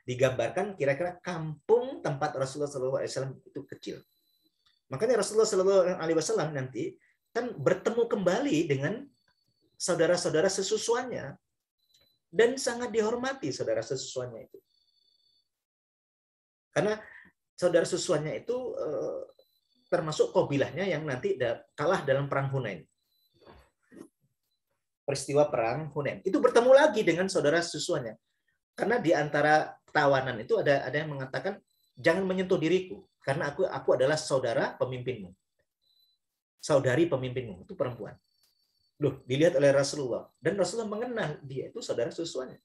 Digambarkan kira-kira kampung tempat Rasulullah SAW itu kecil. Makanya Rasulullah SAW nanti kan bertemu kembali dengan saudara-saudara sesusuannya dan sangat dihormati saudara sesusuannya itu. Karena saudara sesusuannya itu termasuk kabilahnya yang nanti kalah dalam perang Hunain. Peristiwa perang Hunain. Itu bertemu lagi dengan saudara sesusuannya. Karena di antara tawanan itu ada yang mengatakan jangan menyentuh diriku karena aku adalah saudara pemimpinmu. Saudari pemimpinmu itu perempuan. Loh, dilihat oleh Rasulullah dan Rasulullah mengenal dia itu saudara sesusuannya.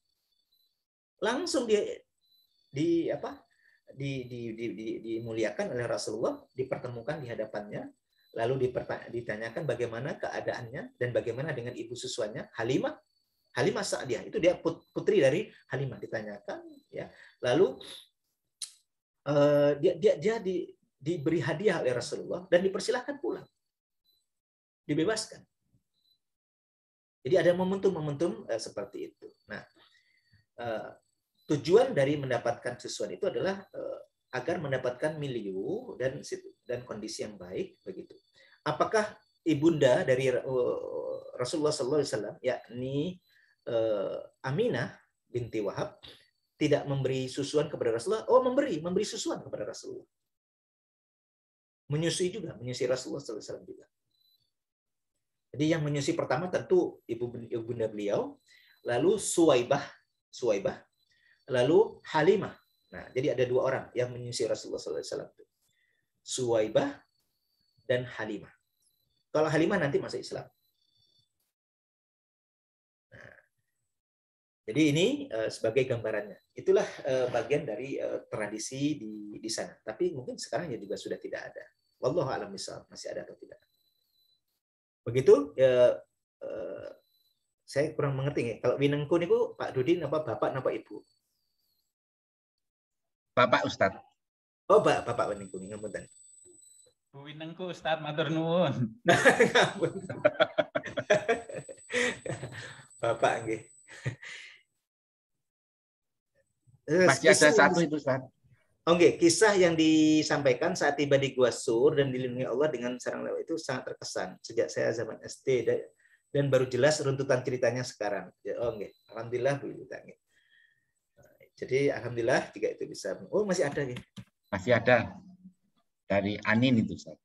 Langsung dia dimuliakan oleh Rasulullah, dipertemukan di hadapannya, lalu ditanyakan bagaimana keadaannya dan bagaimana dengan ibu susuannya, Halimah Sa'diyah, itu dia putri dari Halimah, ditanyakan ya. Lalu dia diberi hadiah oleh Rasulullah dan dipersilahkan pulang. Dibebaskan. Jadi ada momentum-momentum seperti itu. Nah, tujuan dari mendapatkan sesuatu itu adalah agar mendapatkan milieu dan kondisi yang baik begitu. Apakah ibunda dari Rasulullah SAW, yakni Aminah binti Wahab, tidak memberi susuan kepada Rasulullah? Oh, memberi susuan kepada Rasulullah. Menyusui Rasulullah SAW juga. Jadi yang menyusui pertama tentu ibunda beliau, lalu Suwaibah, lalu Halimah. Nah, jadi ada 2 orang yang menyusui Rasulullah SAW. Suwaibah dan Halimah. Kalau Halimah nanti masuk Islam. Nah, jadi ini sebagai gambarannya. Itulah bagian dari tradisi di sana. Tapi mungkin sekarang ya juga sudah tidak ada. Wallahu a'lam bishawab, masih ada atau tidak. Begitu ya, saya kurang mengerti nih. Kalau winengku niku Pak Dudin apa bapak napa ibu? Bapak Ustadz. Oh, bapak winengku nih, ngapunten. Bu winengku Ustadz matur nuwun. Bapak nggih. Masih ada satu itu, Ustadz. Oke, kisah yang disampaikan saat tiba di Gua Sur dan dilindungi Allah dengan sarang lewat itu sangat terkesan sejak saya zaman SD dan baru jelas runtutan ceritanya sekarang. Oke, alhamdulillah Bu Yuta. Jadi alhamdulillah jika itu bisa. Oh, masih ada ya? Masih ada. Dari Anin itu, Ustaz.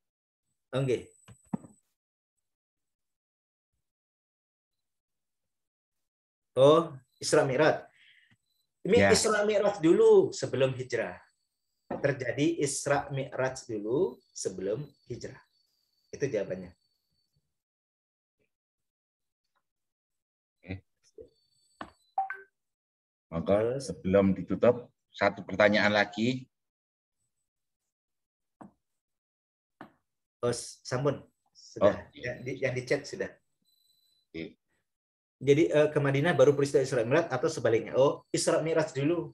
Oke. Oh, Isra Mi'raj. Ini Ya. Isra Mi'raj dulu sebelum hijrah. Terjadi Isra Mi'raj dulu sebelum hijrah. Itu jawabannya. Maka sebelum ditutup, satu pertanyaan lagi. Oh, sampun. Sudah. Oh, iya. Yang di chat sudah. Oke. Jadi ke Madinah baru peristiwa Isra Mi'raj atau sebaliknya? Oh, Isra Mi'raj dulu.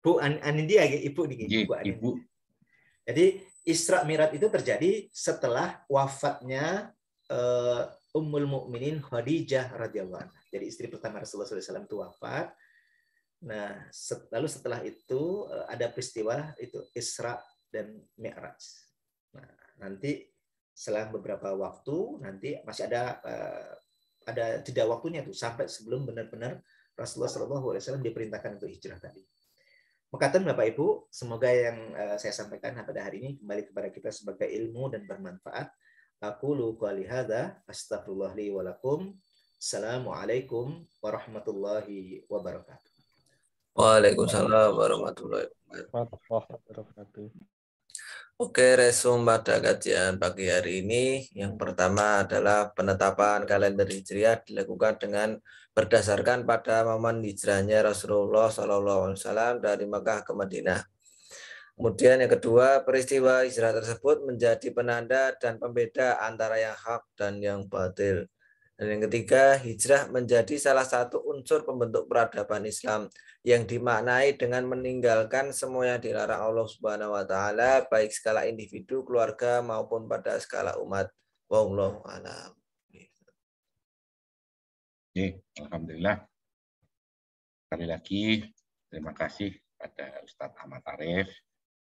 Bu Anindya, Ibu nih, Bu Anindya. Ibu. Jadi Isra Mi'raj itu terjadi setelah wafatnya Ummul Mukminin Khadijah radhiyallahu anha. Jadi istri pertama Rasulullah SAW itu wafat. Nah, lalu setelah itu ada peristiwa itu Isra dan Mi'raj. Nah, nanti setelah beberapa waktu nanti masih ada jeda waktunya tuh sampai sebelum benar-benar Rasulullah SAW diperintahkan untuk hijrah tadi. Makaten Bapak Ibu, semoga yang saya sampaikan pada hari ini kembali kepada kita sebagai ilmu dan bermanfaat. Aqulu qouli hadza astaghfirullah li wa lakum. Assalamualaikum warahmatullahi wabarakatuh. Waalaikumsalam warahmatullahi wabarakatuh. Oke, resum pada kajian pagi hari ini. Yang pertama adalah penetapan kalender Hijriah dilakukan dengan berdasarkan pada momen hijrahnya Rasulullah SAW dari Makkah ke Madinah. Kemudian yang kedua, peristiwa hijrah tersebut menjadi penanda dan pembeda antara yang hak dan yang batil. Dan yang ketiga, hijrah menjadi salah satu unsur pembentuk peradaban Islam yang dimaknai dengan meninggalkan semua yang dilarang Allah Subhanahu wa taala baik skala individu, keluarga maupun pada skala umat. Wallahu a'lam. Oke, alhamdulillah. Sekali lagi terima kasih pada Ustadz Ahmad Arif.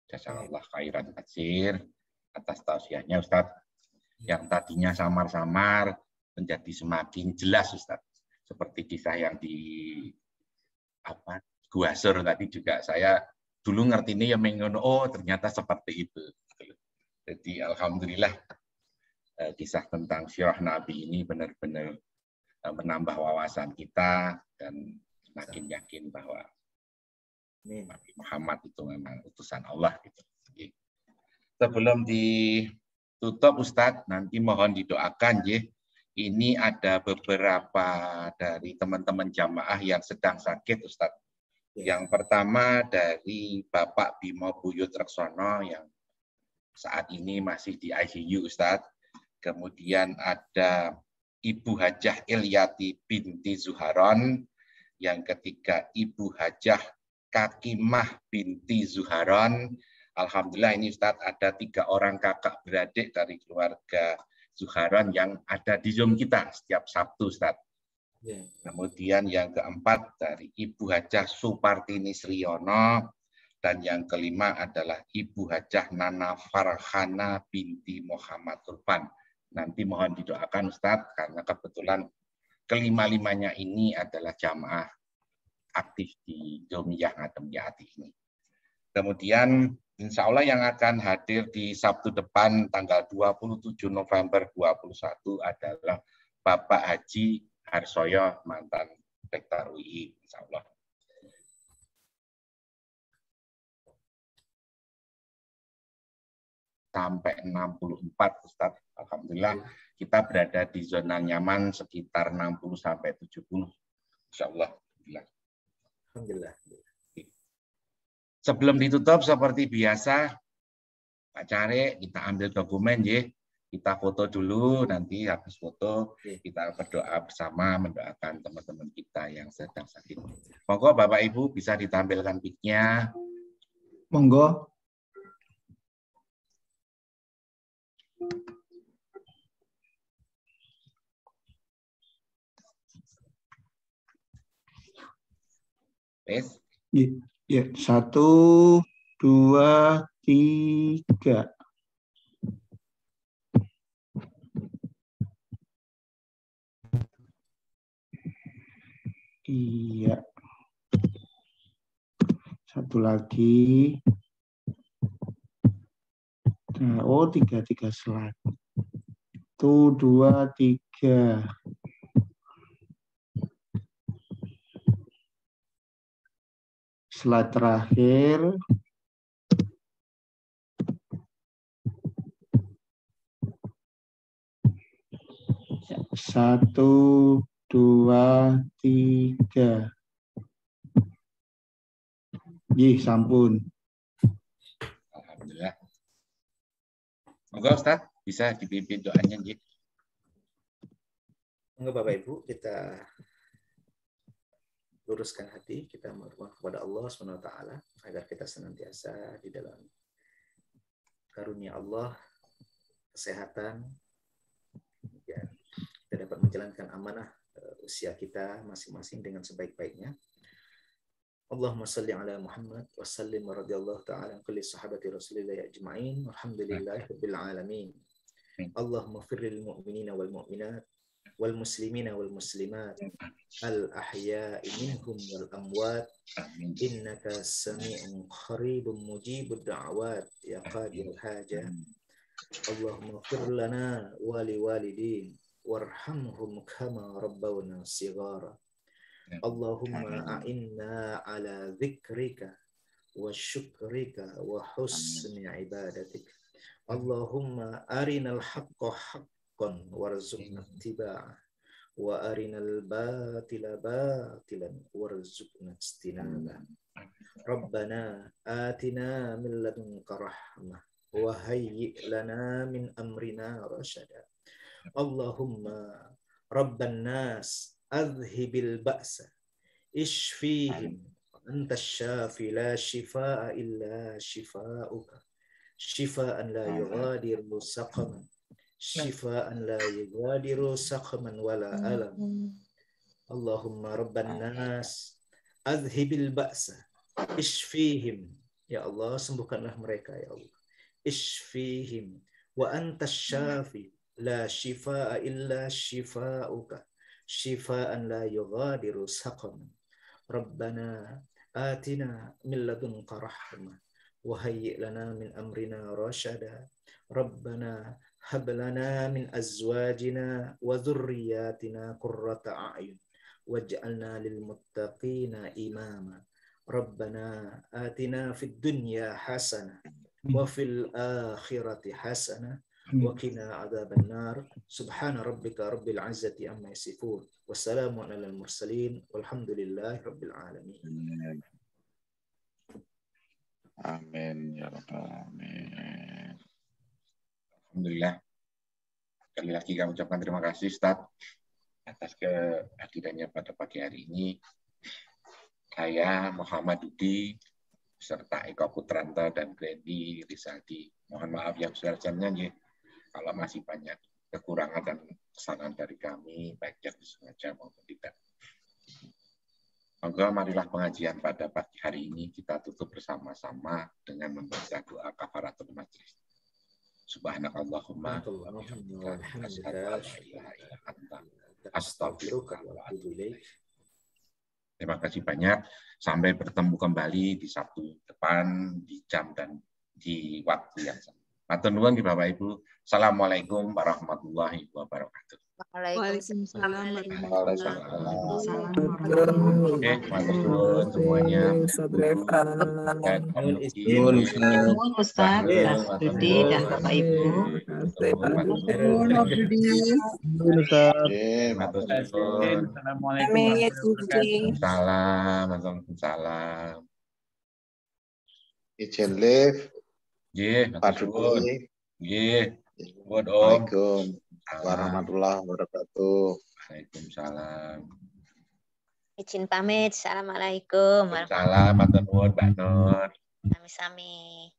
Jazakallah khairan katsir atas tausiahnya Ustadz. Yang tadinya samar-samar menjadi semakin jelas Ustadz. Seperti kisah yang di Gua Sur tadi juga saya dulu ngerti ini ya mengono, oh ternyata seperti itu. Jadi alhamdulillah kisah tentang sirah Nabi ini benar-benar menambah wawasan kita dan semakin yakin bahwa Nabi Muhammad itu memang utusan Allah gitu. Sebelum ditutup Ustadz, nanti mohon didoakan ya. Ini ada beberapa dari teman-teman jamaah yang sedang sakit Ustadz. Yang pertama dari Bapak Bimo Buyut Reksono yang saat ini masih di ICU Ustadz. Kemudian ada Ibu Hajah Ilyati binti Zuharon. Yang ketiga Ibu Hajah Kakimah binti Zuharon. Alhamdulillah ini Ustadz ada 3 orang kakak beradik dari keluarga Zuharon yang ada di Zoom kita setiap Sabtu Ustadz. Kemudian yang keempat dari Ibu Hajah Supartini Sriono. Dan yang kelima adalah Ibu Hajah Nana Farhana binti Muhammad Turban. Nanti mohon didoakan Ustadz karena kebetulan kelima-limanya ini adalah jamaah aktif di Jomiyah Ngademiyati ini. Kemudian insya Allah yang akan hadir di Sabtu depan tanggal 27 November 2021 adalah Bapak Haji Harsoyo, mantan Rektor UI, insya Allah. Sampai 64 Ustaz. Alhamdulillah kita berada di zona nyaman sekitar 60 sampai 70. Insya Allah. Alhamdulillah. Sebelum ditutup seperti biasa, Pak Care, kita ambil dokumen ya. Kita foto dulu, nanti habis foto kita berdoa bersama mendoakan teman-teman kita yang sedang sakit. Monggo Bapak Ibu bisa ditampilkan pic-nya. Monggo. Yes. Ya, 1, 2, 3. Iya. Satu lagi. Nah, oh, 3 slide. 1, 2, 3. Slide terakhir. Satu, 2, 3. Sampun. Alhamdulillah. Moga Ustaz bisa dipimpin doanya, Nggih. Enggak Bapak Ibu, kita luruskan hati, kita mohon kepada Allah SWT agar kita senantiasa di dalam karunia Allah, kesehatan, ya, kita dapat menjalankan amanah usia kita masing-masing dengan sebaik-baiknya. Allahumma salli ala Muhammad wa sallim wa radiyallahu ta'ala an kulli sahabati Rasulillah ajma'in walhamdulillahi rabbil alamin. Allahumma firril mu'minina wal mu'minat wal muslimina wal muslimat al ahya'i minhum wal amwat innaka sami'un qaribun mujibud da'awat ya qadirul hajat. Allahumma fir lana wa li walidin warhamhum kama rabbawna shighara. Allahumma a'inna ala dzikrika wa syukrika wa husni ibadatik. Allahumma arinal haqqa haqqan warzuqna ittiba'ah wa arinal batila batilan warzuqna ijtinabah. Rabbana atina min ladunka rahmah wa hayyi' lana min amrina rasyada. Allahumma rabban nas adhibil ba'sa ishfihim anta syafi la shifaa illa shifauka shifaan la yughadiru saqaman shifaan la yughadiru saqaman wala alam. Allahumma rabban nas adhibil ba'sa ishfihim, ya Allah sembuhkanlah mereka ya Allah, ishfihim wa anta syafi la shifaa illa shifauka shifaan la yughadiru saqaman. Rabbana atina min ladunka rahmah wa hayyi' lana min amrina rasyada. Rabbana hab lana min azwajina wa dhurriyyatina qurrata a'yun waj'alna lil muttaqina imama. Rabbana atina fid dunya hasanah wa fil akhirati hasanah wa qina adzabannar. Subhana rabbika rabbil izzati amma yasifun. Wassalamu alal mursalin walhamdulillahi rabbil alamin. Amin ya rabbal alamin. Alhamdulillah. Sekali lagi kami ucapkan terima kasih Ustaz atas kehadirannya pada pagi hari ini. Saya Muhammad Dudi serta Eko Putranto dan Glendy Rizaldi. Mohon maaf yang sebesar-besarnya kalau masih banyak kekurangan dan kesalahan dari kami, baik yang disengaja maupun tidak. Monggo marilah pengajian pada pagi hari ini kita tutup bersama-sama dengan membaca doa kafaratul majlis. Subhanakallahumma astaghfiruka wa atubu ilaik. Terima kasih banyak. Sampai bertemu kembali di Sabtu depan di jam dan di waktu yang sama. Matur nuwun Bapak Ibu. Assalamualaikum warahmatullahi wabarakatuh. Waalaikumsalam warahmatullahi wabarakatuh. Oke, matur nuwun semuanya. Nuwun Ustaz, Mas Budi dan Bapak Ibu. Nuwun Ustaz. Matur nuwun. Assalamualaikum. Waalaikumsalam. Izin live. Nggih, Pak Dudi. Nggih. Assalamualaikum warahmatullahi wabarakatuh. Waalaikumsalam. Izin pamit. Assalamualaikum. Waalaikumsalam. Matur nuwun Mbak Nur. Sami-sami.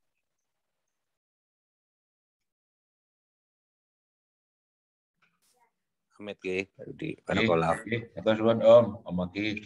Amit nggih, Pak Dudi. Barakallah. Nggih, matur nuwun Om Oki.